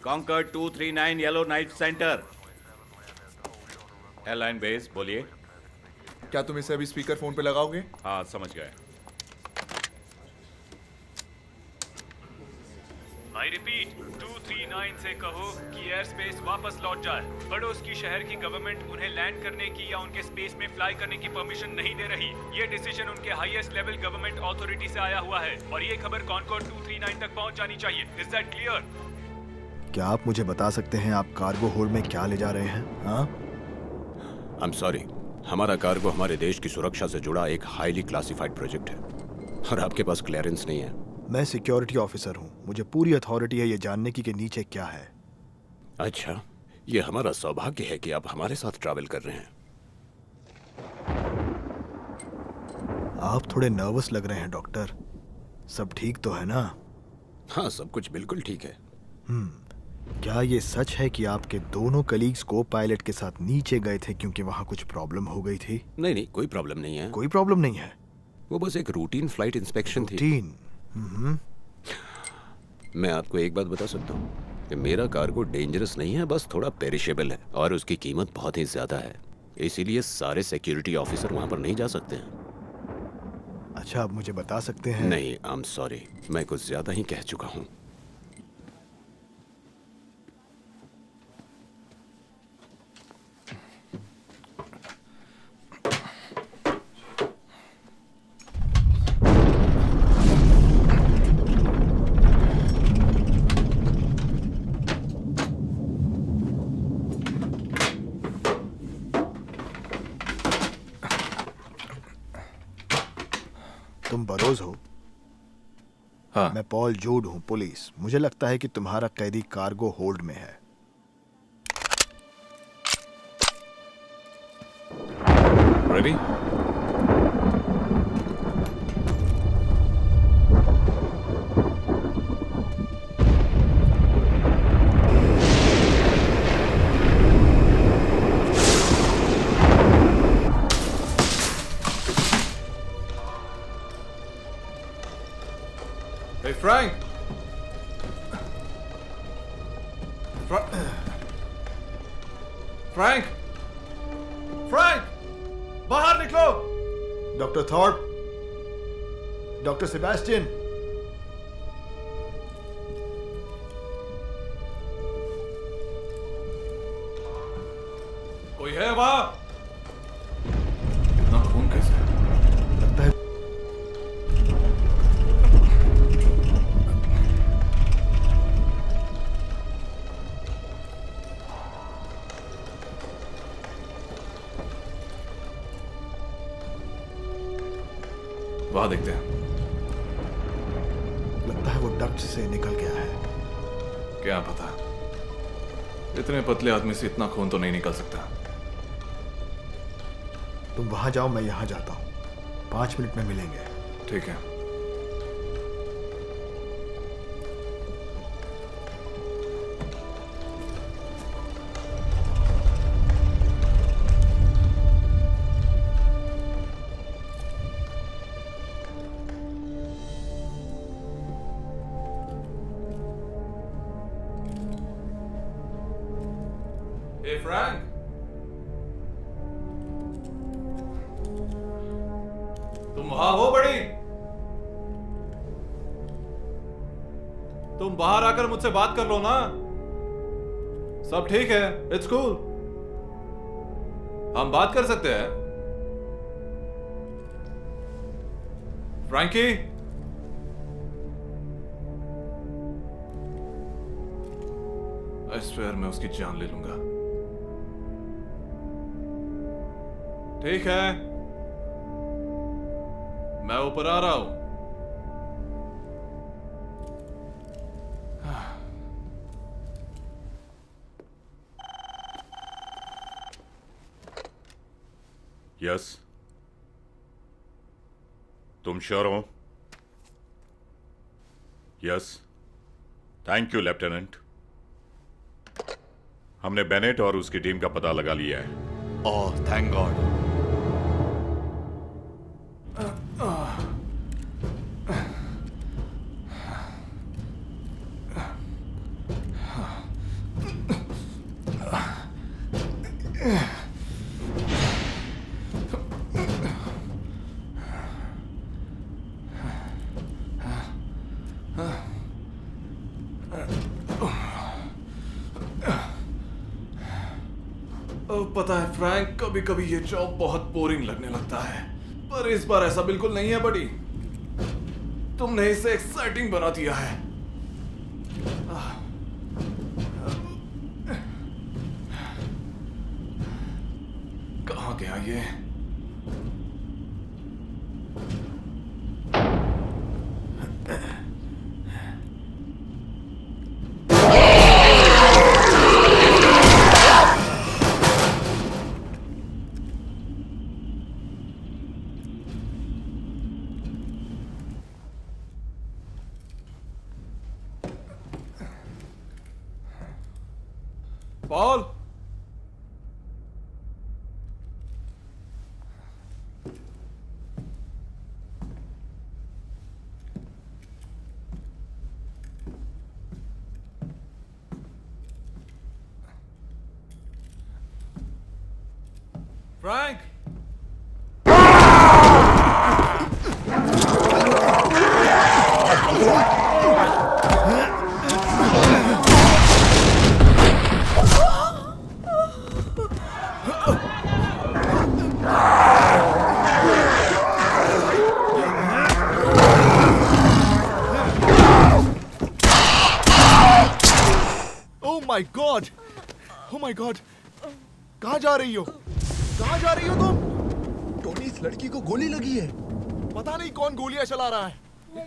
Conquer 239 yellow knife centre. Airline base, बोलिए। क्या तुम इसे अभी स्पीकर फोन पे लगाओगे? हाँ, समझ गए। आई रिपीट, 239 से कहो कि एयर स्पेस वापस लौट जाए। पड़ोस की शहर की गवर्नमेंट उन्हें लैंड करने की या उनके स्पेस में फ्लाई करने की परमिशन नहीं दे रही। ये डिसीजन उनके हाईएस्ट लेवल गवर्नमेंट अथॉरिटी से आया हुआ है और ये खबर कॉनकॉर्ड 239 तक पहुंच जानी चाहिए। Is that clear? क्या आप मुझे बता सकते हैं आप कार्गो होल्ड में क्या ले जा रहे हैं? हाँ? आई एम सॉरी, हमारा कार्गो हमारे देश की सुरक्षा से जुड़ा एक हाईली क्लासिफाइड प्रोजेक्ट है और आपके पास क्लियरेंस नहीं है। मैं सिक्योरिटी ऑफिसर हूँ, मुझे पूरी अथॉरिटी है ये जानने की कि नीचे क्या है। अच्छा, ये हमारा सौभाग्य है कि आप हमारे साथ ट्रैवल कर रहे हैं। आप थोड़े नर्वस लग रहे हैं डॉक्टर। सब ठीक तो है ना? हाँ, सब कुछ बिल्कुल ठीक है। क्या ये सच है कि आपके दोनों कलीग्स को पायलट के साथ नीचे गए थे क्योंकि वहाँ कुछ प्रॉब्लम हो गई थी? नहीं नहीं, कोई प्रॉब्लम नहीं है। कोई प्रॉब्लम नहीं है? वो बस एक रूटीन फ्लाइट इंस्पेक्शन थी। रूटीन? मैं आपको एक बात बता सकता हूँ कि मेरा कार्गो डेंजरस नहीं है, बस थोड़ा पेरिशेबल है और उसकी कीमत बहुत ही ज्यादा है। इसीलिए सारे सिक्योरिटी ऑफिसर वहाँ पर नहीं जा सकते हैं। अच्छा, आप मुझे बता सकते हैं? नहीं, आई एम सॉरी, मैं कुछ ज्यादा ही कह चुका हूँ। तुम बरोज हो? हाँ। मैं पॉल जूड हूँ, पुलिस। मुझे लगता है कि तुम्हारा कैदी कार्गो होल्ड में है। Ready? Hey Frank! Frank! Frank! बाहर निकलो! डॉक्टर थॉर्प, डॉक्टर सेबेस्टियन, कोई है वहां? इतना खून कैसे? लगता है वहां देखते हैं। लगता है वो डक्ट से निकल गया है। क्या पता, इतने पतले आदमी से इतना खून तो नहीं निकल सकता। तुम वहां जाओ, मैं यहां जाता हूँ। 5 मिनट में मिलेंगे। ठीक है। Hey Frank! तुम तुम वहां हो बड़ी? तुम बाहर आकर मुझसे बात कर लो ना। सब ठीक है, इट्स कूल। हम बात कर सकते हैं। फ्रैंकी, आई स्वेयर मैं उसकी जान ले लूंगा। ठीक है, मैं ऊपर आ रहा हूं। यस, तुम श्योर हो? Yes, thank you lieutenant. हमने बेनेट और उसकी टीम का पता लगा लिया है। Oh thank God. पता है फ्रैंक, कभी कभी ये जॉब बहुत बोरिंग लगने लगता है, पर इस बार ऐसा बिल्कुल नहीं है बड़ी। तुमने इसे एक्साइटिंग बना दिया है। कहाँ गया ये? Paul, Frank, my God, oh my God, कहाँ जा रही हो? कहाँ जा रही हो तुम? टोनी, इस लड़की को गोली लगी है। पता नहीं कौन गोलियां चला रहा है।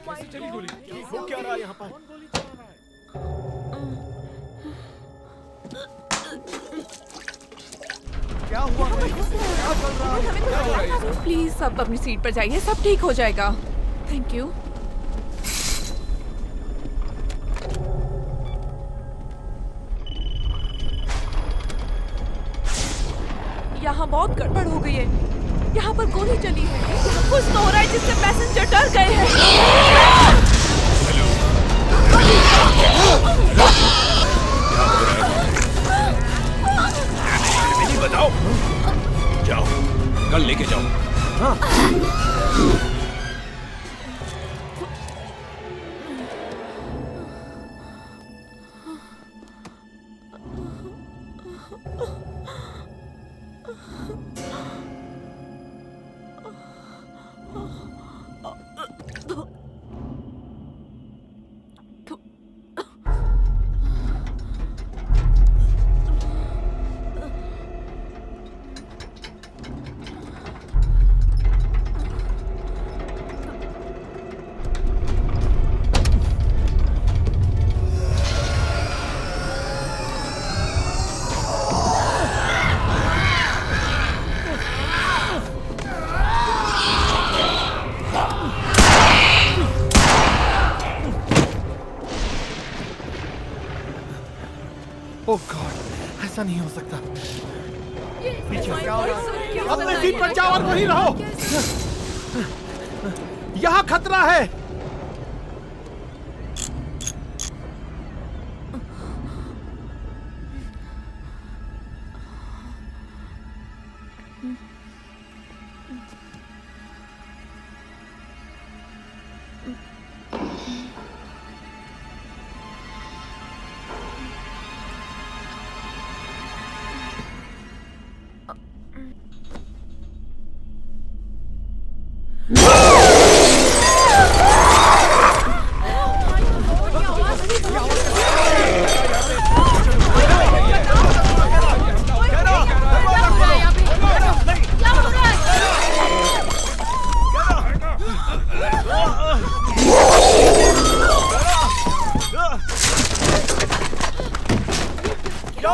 कैसे चली गोली? हो क्या रहा है यहाँ पर? क्या हुआ है? क्या चल रहा है? क्या हो रहा है? प्लीज सब अपनी सीट पर जाइए, सब ठीक हो जाएगा। Thank you. यहाँ बहुत गड़बड़ हो गई है। यहाँ पर गोली चली है। यहाँ कुछ तो हो रहा है जिससे पैसेंजर डर गए हैं। नहीं बताओ। जाओ, कल लेके जाओ। हाँ। ओह गॉड, ऐसा नहीं हो सकता। पीछे क्या हो रहा है? अपने सीट पर जाओ और वहीं रहो। यहाँ खतरा है। यहाँ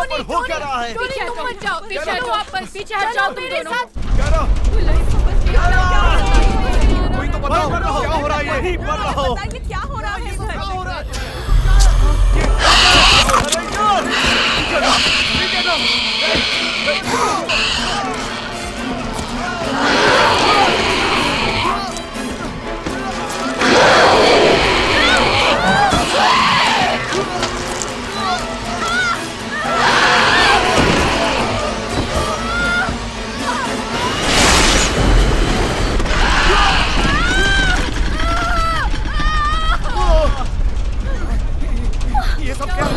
पर हो क्या रहा है? पीछे हटो, मत जाओ, पीछे हटो, वापस पीछे हट जाओ तुम दोनों। कोई तो बताओ क्या हो रहा है? यही मर रहा हो। बताइए क्या हो रहा है इधर? क्या हो रहा ये सब क्या है?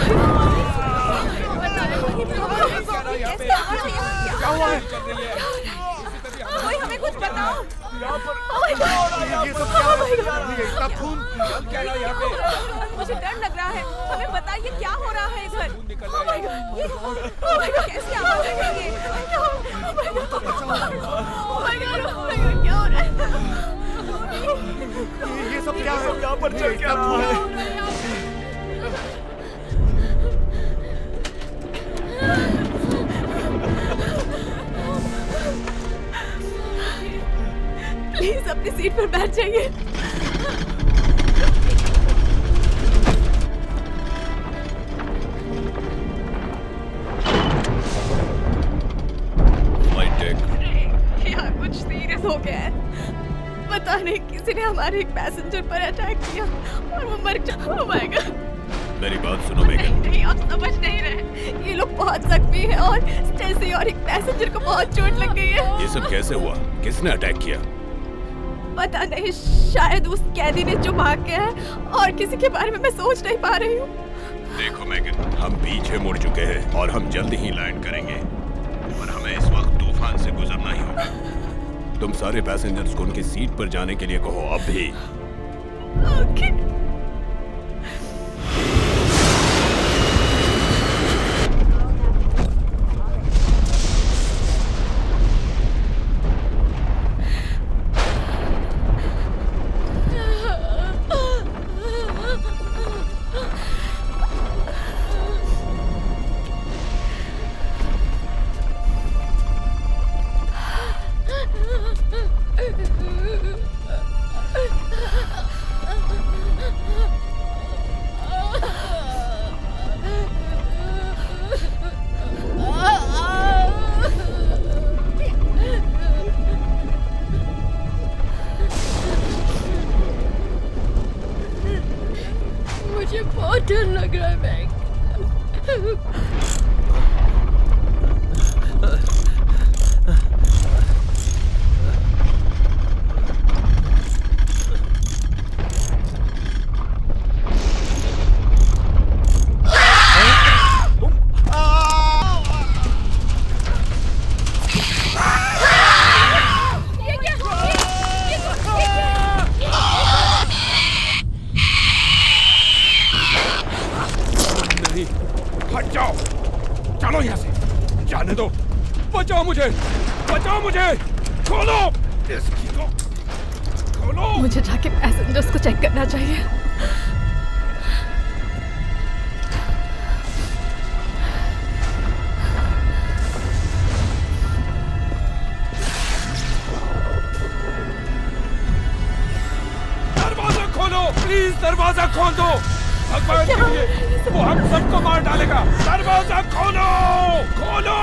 क्या हुआ है? कोई हमें कुछ बताओ। यहाँ पर क्या हो रहा है? ये सब क्या हो रहा है? इतना खून क्या है यहाँ पे? मुझे डर लग रहा है। हमें बताइए क्या हो रहा है इधर? Oh my God, कैसी आवाज है ये? Oh my God, क्या हो रहा है? ये सब क्या है? यहाँ पर चल क्या रहा है? प्लीज अपनी सीट पर बैठ जाइए। यहाँ कुछ सीरियस हो गया है। पता नहीं किसी ने हमारे एक पैसेंजर पर अटैक किया और वो मर गया। Oh my God। मेरी बात सुनो मेगन। नहीं, आप समझ नहीं रहे। ये लोग बहुत जख्मी हैं और स्टेसी और एक पैसेंजर को बहुत चोट लग गई है। ये सब कैसे हुआ? किसने अटैक किया? पता नहीं, शायद उस कैदी ने जो भाग गया है और किसी के बारे में मैं सोच नहीं पा रही हूँ। देखो मैगन, हम पीछे मुड़ चुके हैं और हम जल्द ही लैंड करेंगे, पर हमें इस वक्त तूफान से गुजरना ही होगा। तुम सारे पैसेंजर्स को उनकी सीट पर जाने के लिए कहो अब भी। ओके। मुझे बहुत डर लग रहा है मैक। हट जाओ, चलो यहाँ से, जाने दो, बचाओ मुझे, बचाओ मुझे, खोलो इसकी को, खोलो। मुझे जाके पैसेंजर्स को चेक करना चाहिए। दरवाजा खोलो, प्लीज दरवाजा खोल दो, भगवान के लिए, वो हम सबको मार डालेगा। दरवाजा खोलो, खोलो।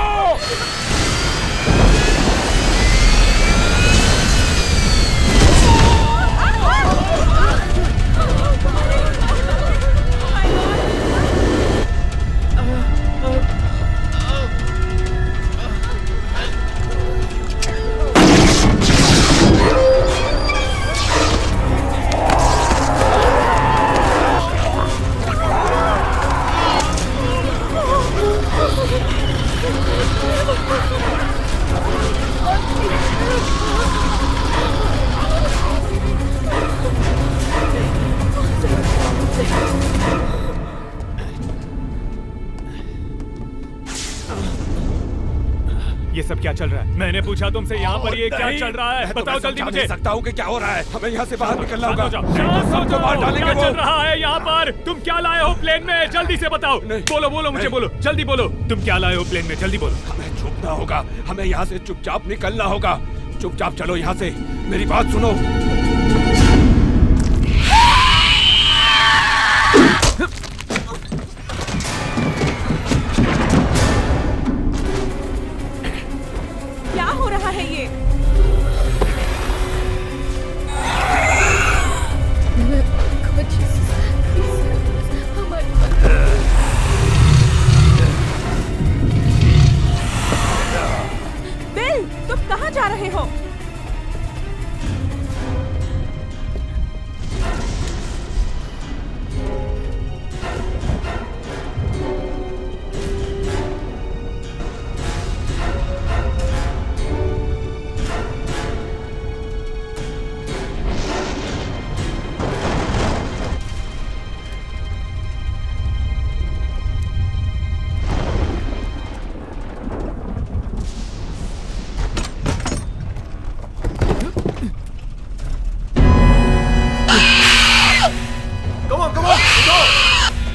Oh, सब क्या चल रहा है? मैंने पूछा तुमसे यहाँ पर ये क्या चल रहा है? बताओ जल्दी मुझे। नहीं सकता हूँ कि क्या हो रहा है। हमें यहाँ से बाहर निकलना होगा। सबको मार डालेंगे। क्या चल रहा है यहाँ पर? तुम क्या लाए हो प्लेन में? जल्दी से बताओ। बोलो बोलो मुझे बोलो, जल्दी बोलो। तुम क्या लाए हो प्लेन में? जल्दी बोलो। हमें छुपना होगा, हमें यहाँ से चुपचाप निकलना होगा। चुपचाप चलो यहाँ से, मेरी बात सुनो। क्या हो रहा है ये? बिल, तुम कहाँ जा रहे हो?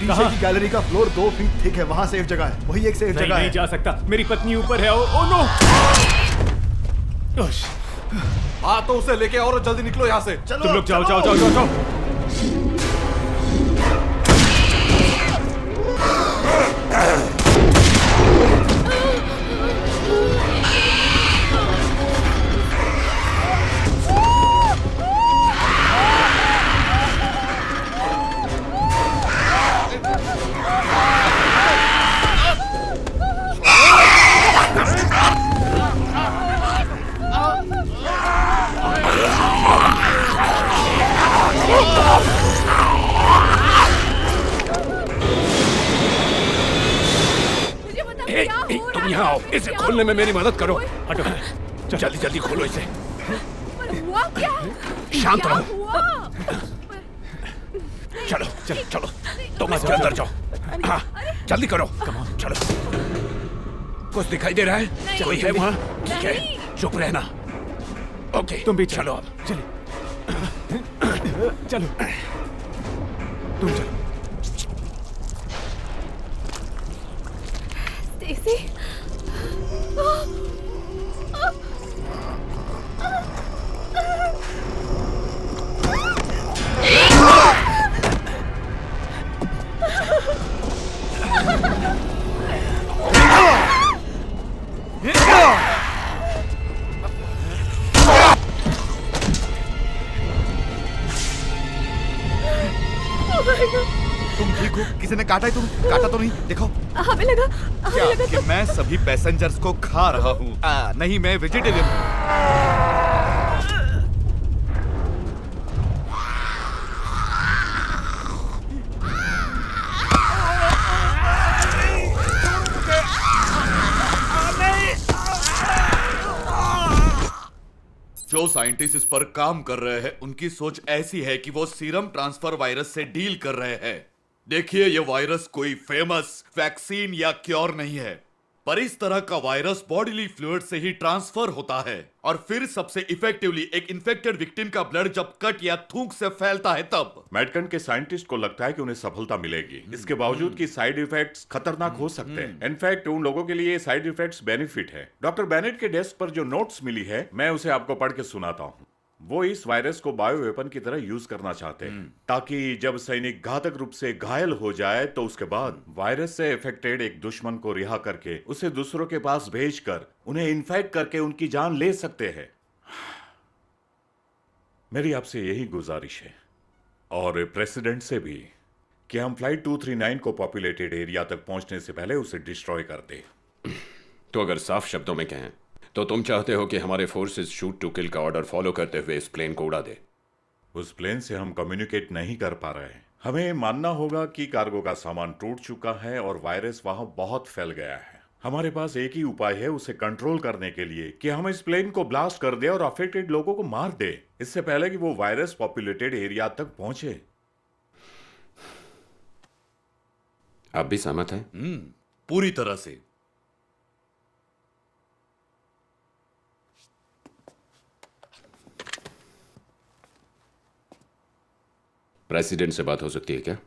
पीछे की गैलरी का फ्लोर 2 फीट थिक है, वहाँ सेफ जगह है। वही एक सेफ जगह है। नहीं जा सकता, मेरी पत्नी ऊपर है। Oh no. हाँ तो उसे लेके और जल्दी निकलो यहाँ से। चलो, तुम लोग जाओ जाओ जाओ जाओ जाओ। तुम यहाँ आओ, इसे खोलने में मेरी मदद करो। हटो, जल्दी जल्दी खोलो इसे। हुआ क्या? शांत क्या रहो। हुआ? चलो चलो चलो, तुम इसके अंदर जाओ। हाँ जल्दी करो, चलो। कुछ दिखाई दे रहा है? कोई है वहाँ? ठीक है, चुप रहना। ओके तुम भी चलो अब। चलो तुम चलो। स्टेसी, तुम ठीक हो? किसी ने काटा है? तुम काटा तो नहीं? देखो। हमें लगा क्या कि मैं सभी पैसेंजर्स को खा रहा हूँ? नहीं, मैं वेजिटेरियन हूँ। जो साइंटिस्ट इस पर काम कर रहे हैं उनकी सोच ऐसी है कि वो सीरम ट्रांसफर वायरस से डील कर रहे हैं। देखिए, ये वायरस कोई फेमस वैक्सीन या क्योर नहीं है, पर इस तरह का वायरस बॉडीली फ्लूइड से ही ट्रांसफर होता है और फिर सबसे इफेक्टिवली एक इन्फेक्टेड विक्टिम का ब्लड जब कट या थूक से फैलता है तब। मेडकन के साइंटिस्ट को लगता है कि उन्हें सफलता मिलेगी, इसके बावजूद कि साइड इफेक्ट्स खतरनाक हो सकते हैं। इनफैक्ट उन लोगों के लिए साइड इफेक्ट्स बेनिफिट है। डॉक्टर बेनेट के डेस्क पर जो नोट्स मिली है, मैं उसे आपको पढ़ के सुनाता हूँ। वो इस वायरस को बायो वेपन की तरह यूज करना चाहते हैं, ताकि जब सैनिक घातक रूप से घायल हो जाए तो उसके बाद वायरस से इफेक्टेड एक दुश्मन को रिहा करके उसे दूसरों के पास भेजकर उन्हें इन्फेक्ट करके उनकी जान ले सकते हैं। मेरी आपसे यही गुजारिश है और प्रेसिडेंट से भी कि हम फ्लाइट 239 को पॉपुलेटेड एरिया तक पहुंचने से पहले उसे डिस्ट्रॉय कर दे। तो अगर साफ शब्दों में कहें तो तुम चाहते हो कि हमारे फोर्सेस शूट टू किल का ऑर्डर फॉलो करते हुए इस प्लेन को उड़ा दे? उस प्लेन से हम कम्युनिकेट नहीं कर पा रहे हैं। हमें मानना होगा कि कार्गो का सामान टूट चुका है और वायरस वहां बहुत फैल गया है। हमारे पास एक ही उपाय है उसे कंट्रोल करने के लिए कि हम इस प्लेन को ब्लास्ट कर दे और अफेक्टेड लोगों को मार दे, इससे पहले कि वो वायरस पॉपुलेटेड एरिया तक पहुंचे। आप भी सहमत हैं? पूरी तरह से। प्रेसिडेंट से बात हो सकती है क्या?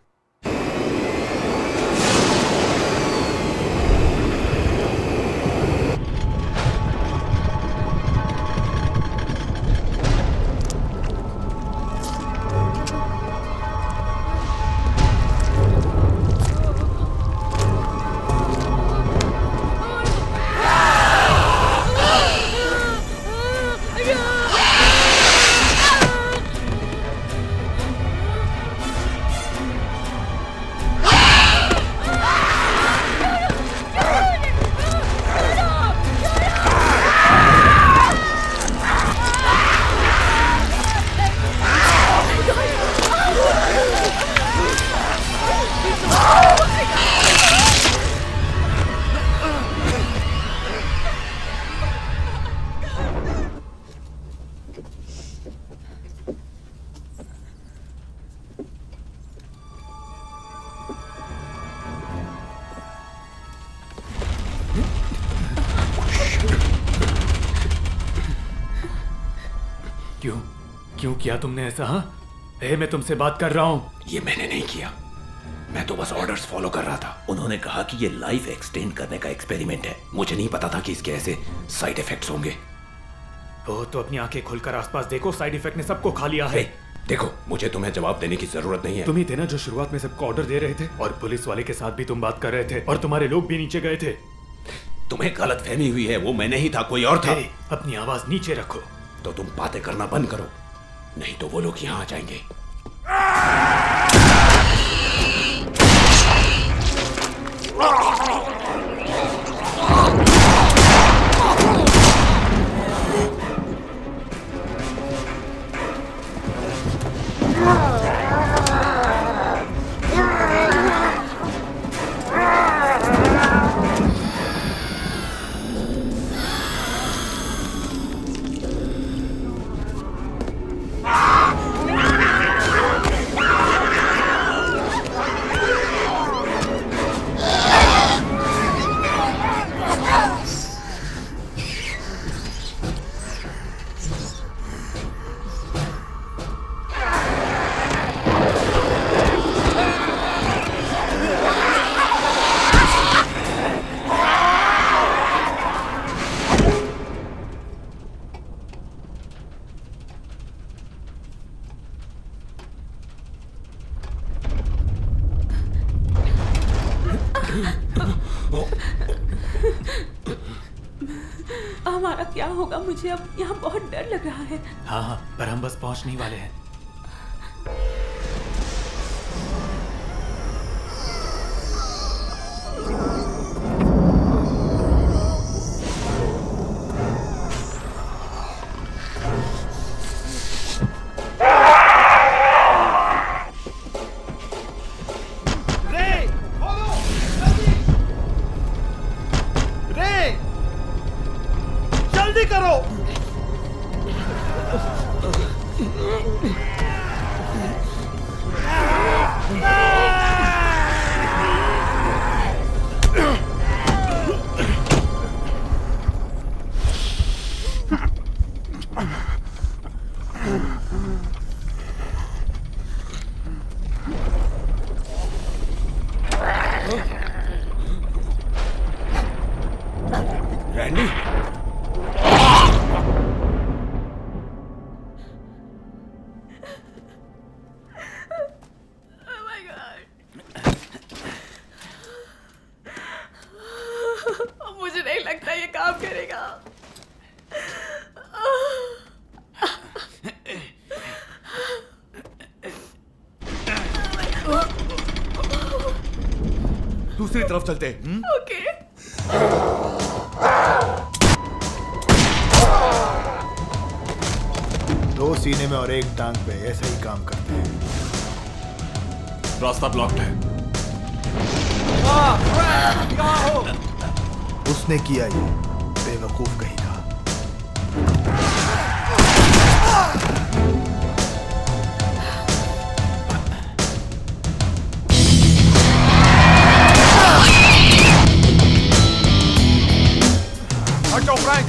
क्यों किया तुमने ऐसा? हाँ, मैं तुमसे बात कर रहा हूँ। ये मैंने नहीं किया, मैं तो बस ऑर्डर्स फॉलो कर रहा था। उन्होंने कहा कि ये लाइफ एक्सटेंड करने का एक्सपेरिमेंट है। मुझे नहीं पता था कि इसके ऐसे साइड इफेक्ट्स होंगे। ओ, तो अपनी आंखें खोलकर आसपास देखो, साइड इफेक्ट ने सबको खा लिया है। देखो, मुझे तुम्हें जवाब देने की जरूरत नहीं है। तुम ही थे ना जो शुरुआत में सबको ऑर्डर दे रहे थे, और पुलिस वाले के साथ भी तुम बात कर रहे थे, और तुम्हारे लोग भी नीचे गए थे। तुम्हें गलतफहमी हुई है, वो मैं नहीं था, कोई और था। अपनी आवाज नीचे रखो। तो तुम बातें करना बंद करो, नहीं तो वो लोग यहाँ आ जाएंगे। हमारा क्या होगा? मुझे अब यहाँ बहुत डर लग रहा है। हाँ, पर हम बस पहुंचने ही वाले हैं। रैंडी, मुझे नहीं लगता ये काम करेगा। दूसरी तरफ चलते हैं। ओके। दो सीने में और एक टांग पे, ऐसा ही काम करते हैं। रास्ता ब्लॉक्ड है। उसने किया ये, बेवकूफ कहीं का। हटो फ्रैंक।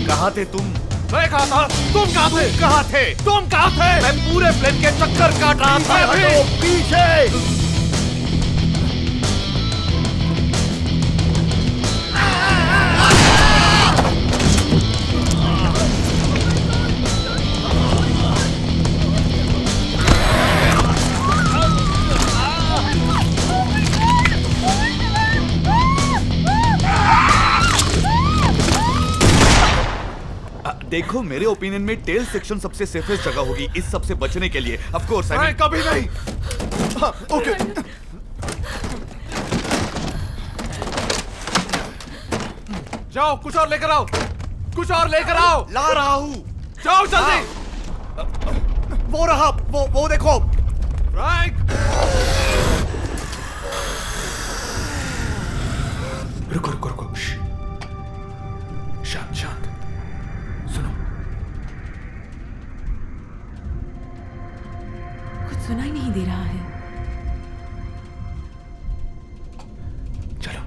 कहाँ थे तुम मैं कहा था? तुम कहाँ थे? कहाँ थे? तुम कहाँ थे? मैं पूरे प्लेन के चक्कर काट रहा था। हटो, पीछे। देखो, मेरे ओपिनियन में टेल सेक्शन सबसे सेफेस्ट जगह होगी इस सब से बचने के लिए। ऑफ कोर्स कभी नहीं। हाँ, ओके। जाओ, कुछ और लेकर आओ, कुछ और लेकर आओ। ला रहा हूँ। जाओ जल्दी। वो रहा, वो देखो। फ्रैंक, रुको रुको रुको। शांत शांत। सुनो। कुछ सुनाई नहीं दे रहा है। चलो।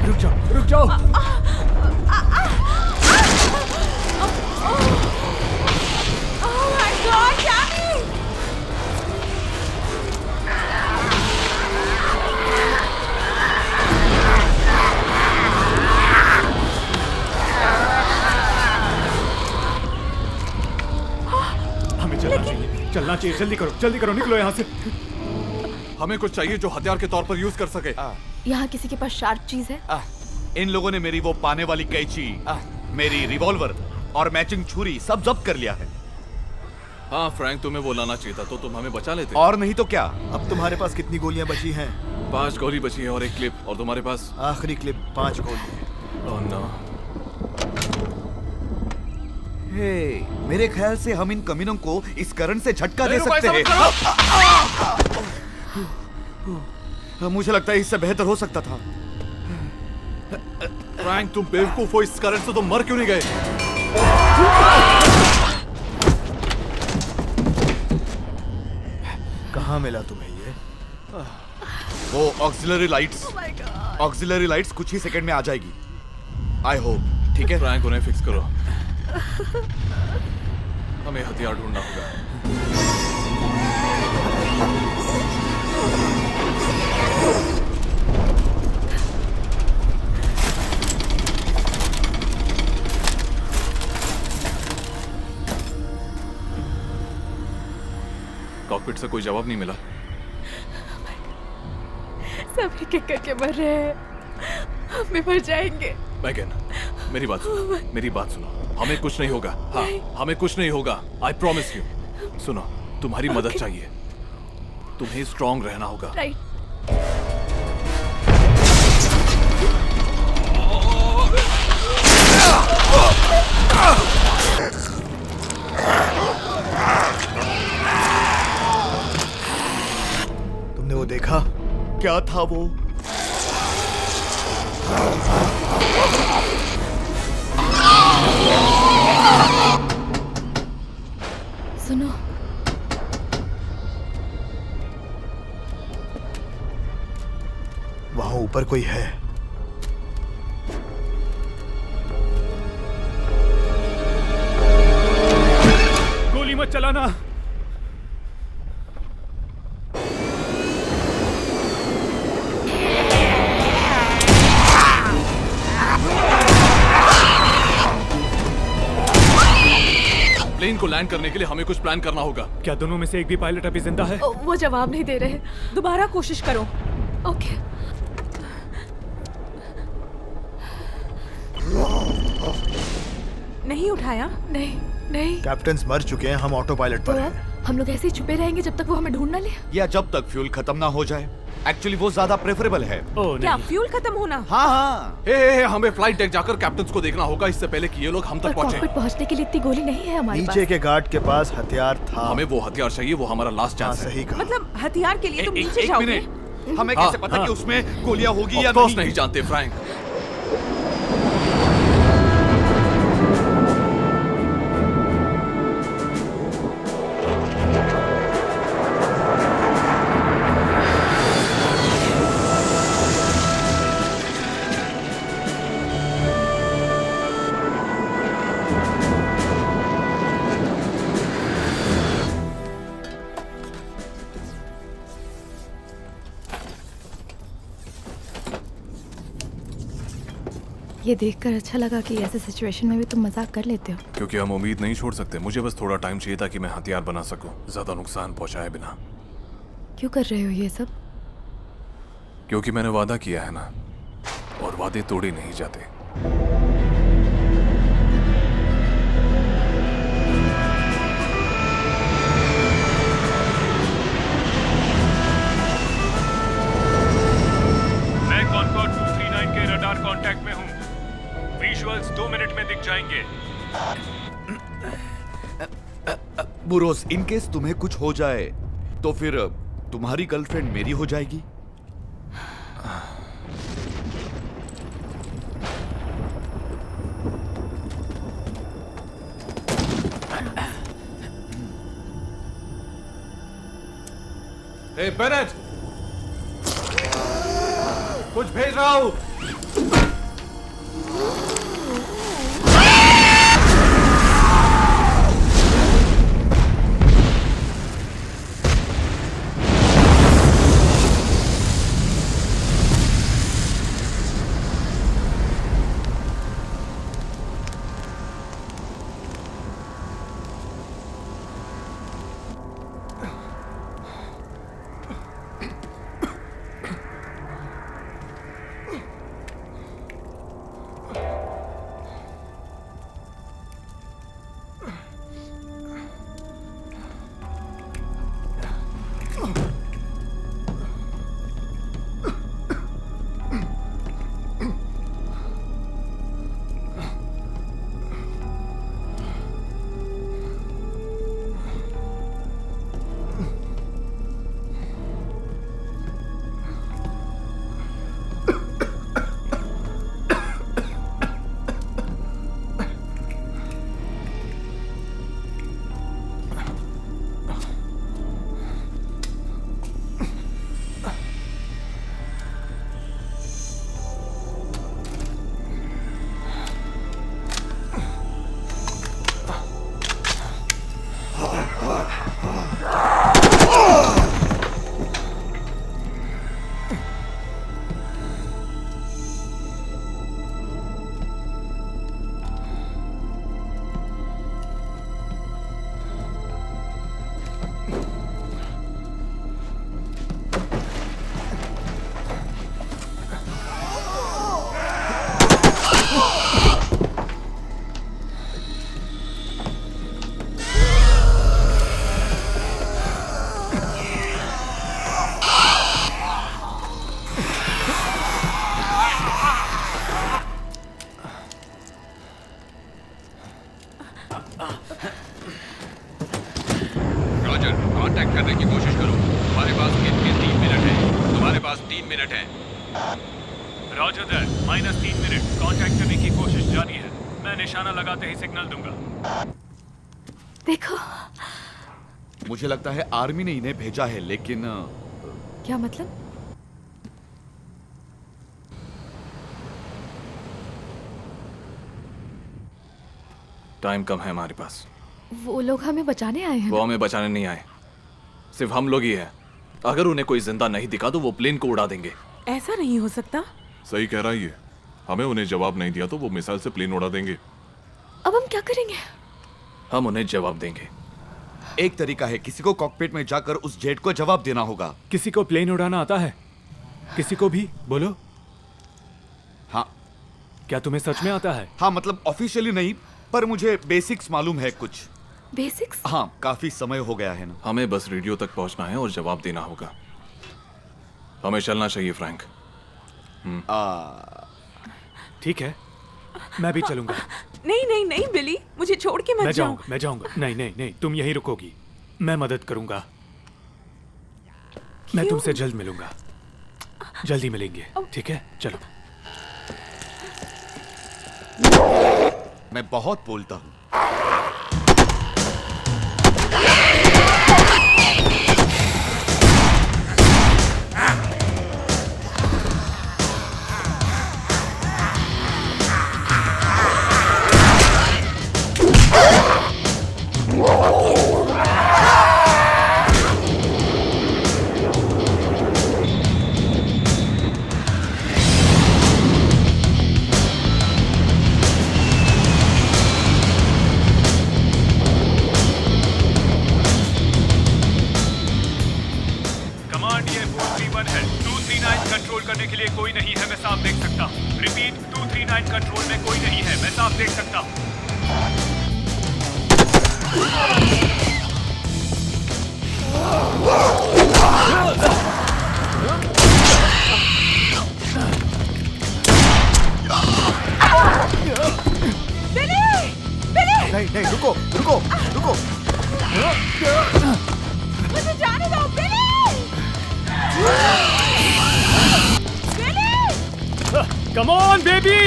रुक जाओ, रुक जाओ। चलना चाहिए, जल्दी करो, निकलो यहाँ से। हमें कुछ चाहिए जो हथियार के तौर पर यूज कर सके। यहाँ किसी के पास शार्प चीज है? इन लोगों ने मेरी वो पाने वाली कैंची, मेरी रिवॉल्वर और मैचिंग छुरी सब जब्त कर लिया है। हाँ फ्रैंक, तुम्हें वो लाना चाहिए था तो तुम हमें बचा लेते। और नहीं तो क्या। अब तुम्हारे पास कितनी गोलियां बची हैं? 5 गोली बची है और 1 क्लिप। और तुम्हारे पास? आखिरी क्लिप 5 गोली। Oh no. हे, मेरे ख्याल से हम इन कमीनों को इस करंट से झटका दे सकते हैं। मुझे लगता है इससे बेहतर हो सकता था। फ्रैंक, तुम बेवकूफ हो, इस करंट से तुम मर क्यों नहीं गए? कहाँ मिला तुम्हें ये? वो ऑक्सिलरी लाइट्स। ऑक्सिलरी लाइट्स कुछ ही सेकंड में आ जाएगी। I hope. ठीक है फ्रैंक, उन्हें फिक्स करो। हमें हथियार ढूंढना होगा। कॉकपिट से कोई जवाब नहीं मिला। सब एक एक करके मर रहे हैं, हम भी मर जाएंगे। मैगन, मेरी बात सुनो। हमें कुछ नहीं होगा। हाँ, हमें कुछ नहीं होगा। I promise you. सुनो, तुम्हारी मदद चाहिए। तुम्हें स्ट्रांग रहना होगा। तुमने वो देखा? क्या था वो? सुनो, वहां ऊपर कोई है। गोली मत चलाना। प्लेन को लैंड करने के लिए हमें कुछ प्लान करना होगा। क्या दोनों में से एक भी पायलट अभी जिंदा है? वो जवाब नहीं दे रहे। दोबारा कोशिश करो। ओके। नहीं उठाया? नहीं। कैप्टन्स मर चुके हैं, हम ऑटो पायलट पर हैं। हम लोग ऐसे ही छुपे रहेंगे जब तक वो हमें ढूंढ ना ले? या जब तक फ्यूल खत्म ना हो जाए। एक्चुअली वो ज्यादा प्रेफरेबल है। क्या फ्यूल खत्म होना? हाँ। हमें फ्लाइट डेक जाकर कैप्टन्स को देखना होगा इससे पहले कि ये लोग हम तक पहुंचे। कॉकपिट पहुंचने के लिए इतनी गोली नहीं है हमारे पास। नीचे के गार्ड के पास हथियार था। हमें वो हथियार चाहिए, वो हमारा लास्ट चांस है। सही कहा। मतलब हथियार के लिए तुम नीचे एक जाओगे? मिनट, हमें कैसे पता कि उसमें गोलियां होगी या नहीं जानते फ्रैंक। ये देखकर अच्छा लगा कि ऐसे सिचुएशन में भी तुम मजाक कर लेते हो। क्योंकि हम उम्मीद नहीं छोड़ सकते। मुझे बस थोड़ा टाइम चाहिए था कि मैं हथियार बना सकूं, ज्यादा नुकसान पहुंचाए बिना। क्यों कर रहे हो ये सब? क्योंकि मैंने वादा किया है ना, और वादे तोड़े नहीं जाते। मैं कॉनकॉर्ड 239 के रडार कांटेक्ट में हूं। विजुअल्स 2 मिनट में दिख जाएंगे। बुरोस, इन केस तुम्हें कुछ हो जाए तो फिर तुम्हारी गर्लफ्रेंड मेरी हो जाएगी। हे बेनेट, कुछ भेज रहा हूं। कांटेक्ट करने की कोशिश करो। तुम्हारे पास गिन के 3 मिनट है। तुम्हारे पास 3 मिनट है। Roger that, -3 minute. कांटेक्ट करने की कोशिश जारी है। मैं निशाना लगाते ही सिग्नल दूंगा। देखो, मुझे लगता है आर्मी ने इन्हें भेजा है, लेकिन क्या मतलब? टाइम कम है हमारे पास। वो लोग हमें बचाने आए हैं। वो हमें बचाने नहीं आए, सिर्फ हम लोग ही हैं। अगर उन्हें कोई जिंदा नहीं दिखा तो वो प्लेन को उड़ा देंगे। ऐसा नहीं हो सकता। सही कह रहा है ये। हमें उन्हें जवाब नहीं दिया तो वो मिसाइल से प्लेन उड़ा देंगे। अब हम क्या करेंगे? हम उन्हें जवाब देंगे। एक तरीका है, किसी को कॉकपिट में जाकर उस जेट को जवाब देना होगा। किसी को प्लेन उड़ाना आता है? किसी को भी बोलो। हाँ। क्या तुम्हें सच में आता है? हाँ, मतलब ऑफिशियली नहीं, पर मुझे बेसिक्स मालूम है कुछ। बेसिक्स? हाँ, काफी समय हो गया है ना। हमें बस रेडियो तक पहुंचना है और जवाब देना होगा। हमें चलना चाहिए फ्रैंक। ठीक है, मैं भी चलूंगा। नहीं नहीं नहीं बिली, मुझे छोड़ के मत जाओ। मैं जाऊंगा। नहीं नहीं नहीं, तुम यहीं रुकोगी। मैं मदद करूंगा। मैं तुमसे जल्द मिलूंगा। जल्दी मिलेंगे, ठीक है? चलो। मैं बहुत बोलता हूँ। में कोई नहीं है, मैं साफ देख सकता हूँ। रिपीट, 239 कंट्रोल में कोई नहीं है, मैं साफ देख सकता हूँ। नहीं नहीं, रुको रुको रुको। मुझे जाने दो, Billy! Billy! Come on baby!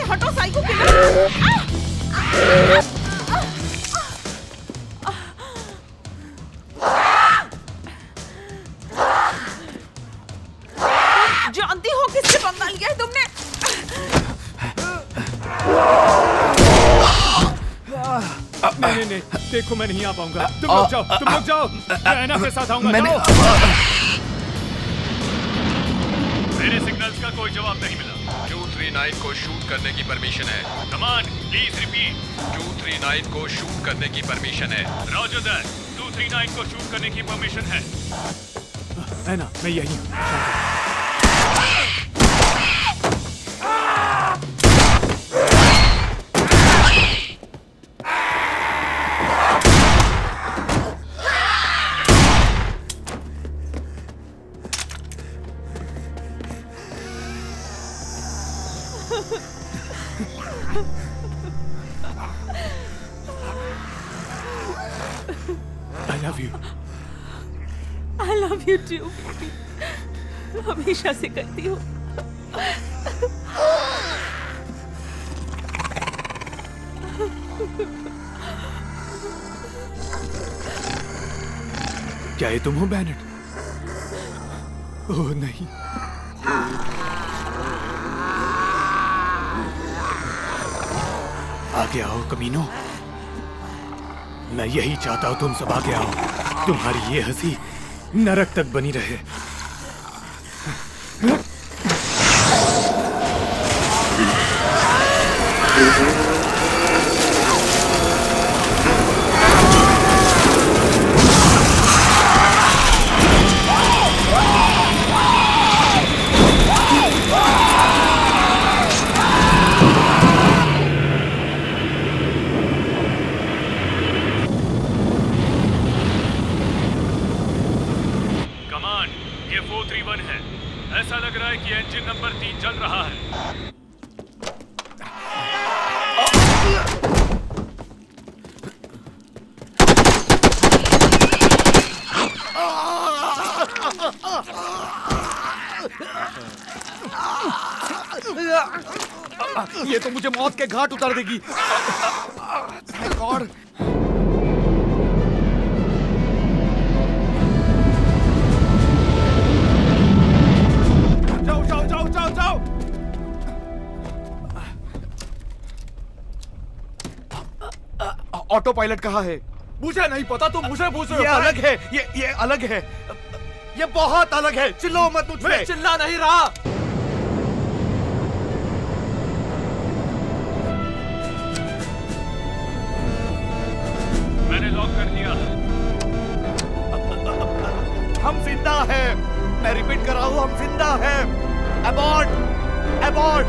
हटो साइको किलर! जानती हो किससे पंगा लिया है तुमने? नहीं नहीं, देखो मैं नहीं आ पाऊंगा। तुम लोग जाओ, मैं ऐना के साथ आऊंगा। मैंने मेरे सिग्नल्स का कोई जवाब नहीं मिला। 239 को शूट करने की परमिशन है। कमान, प्लीज रिपीट। 239 को शूट करने की परमिशन है। रॉजर दैट, 239 को शूट करने की परमिशन है। ऐना, मैं यही हूँ। I love you. I love you too, baby. हमेशा से करती हूँ। क्या ये तुम हो बैनेट? ओह नहीं। आगे आओ कमीनो। मैं यही चाहता हूं तुम सब आगे आओ। तुम्हारी ये हंसी नरक तक बनी रहे। ये 431 है। ऐसा लग रहा है कि इंजन नंबर 3 चल रहा है। ये तो मुझे मौत के घाट उतार देगी। गॉड। जाओ। ऑटो पायलट कहाँ है? मुझे नहीं पता, तुम मुझे पूछ रहे हो। ये अलग है, ये अलग है, ये बहुत अलग है। चिल्लो मत मुझ पे। चिल्ला नहीं रहा। मैंने लॉक कर दिया। हम जिंदा हैं। मैं रिपीट कर रहा हूँ, हम जिंदा हैं। Abort, abort.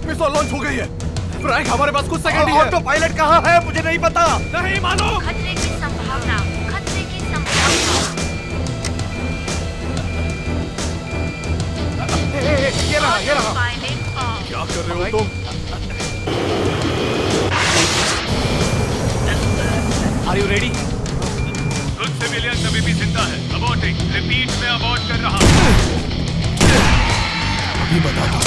मिसाइल लॉन्च हो गई है। फ्रैंक, हमारे पास कुछ सेकंड ही है। ऑटो पायलट कहाँ है? मुझे नहीं पता। नहीं मालूम। खतरे की संभावना, खतरे की संभावना। ये रहा। Pilot of. क्या कर रहे हो तुम? Are you ready? कुछ सिविलियन अभी भी जिंदा है। अबॉर्टिंग। रिपीट, मैं अबॉर्ट कर रहा हूँ। अभी बताता हूँ।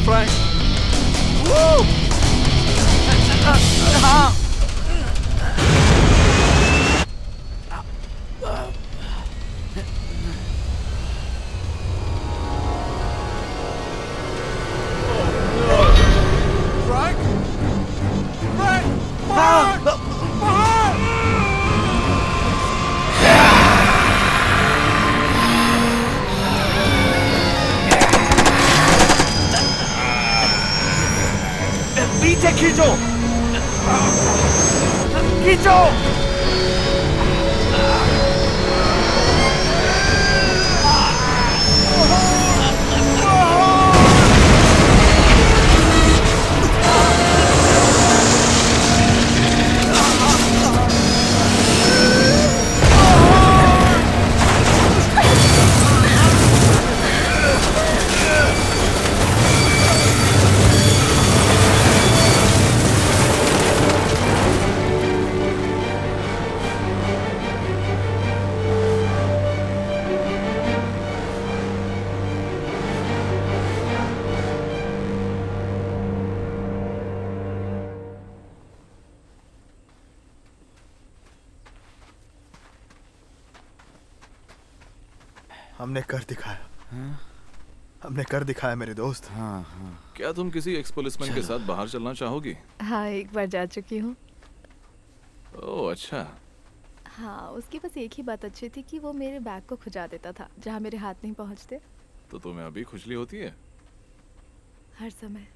फ्रैंक। हाँ। पीछे खींचो, खींचो। हमने कर दिखाया। हमने कर दिखाया मेरे दोस्त। हाँ हाँ। क्या तुम किसी एक्स पुलिसमैन के साथ बाहर चलना चाहोगी? हाँ, एक बार जा चुकी हूँ। ओह अच्छा। हाँ, उसकी बस एक ही बात अच्छी थी कि वो मेरे बैग को खुजा देता था जहाँ मेरे हाथ नहीं पहुँचते। तो तुम्हें अभी खुजली होती है? हर समय।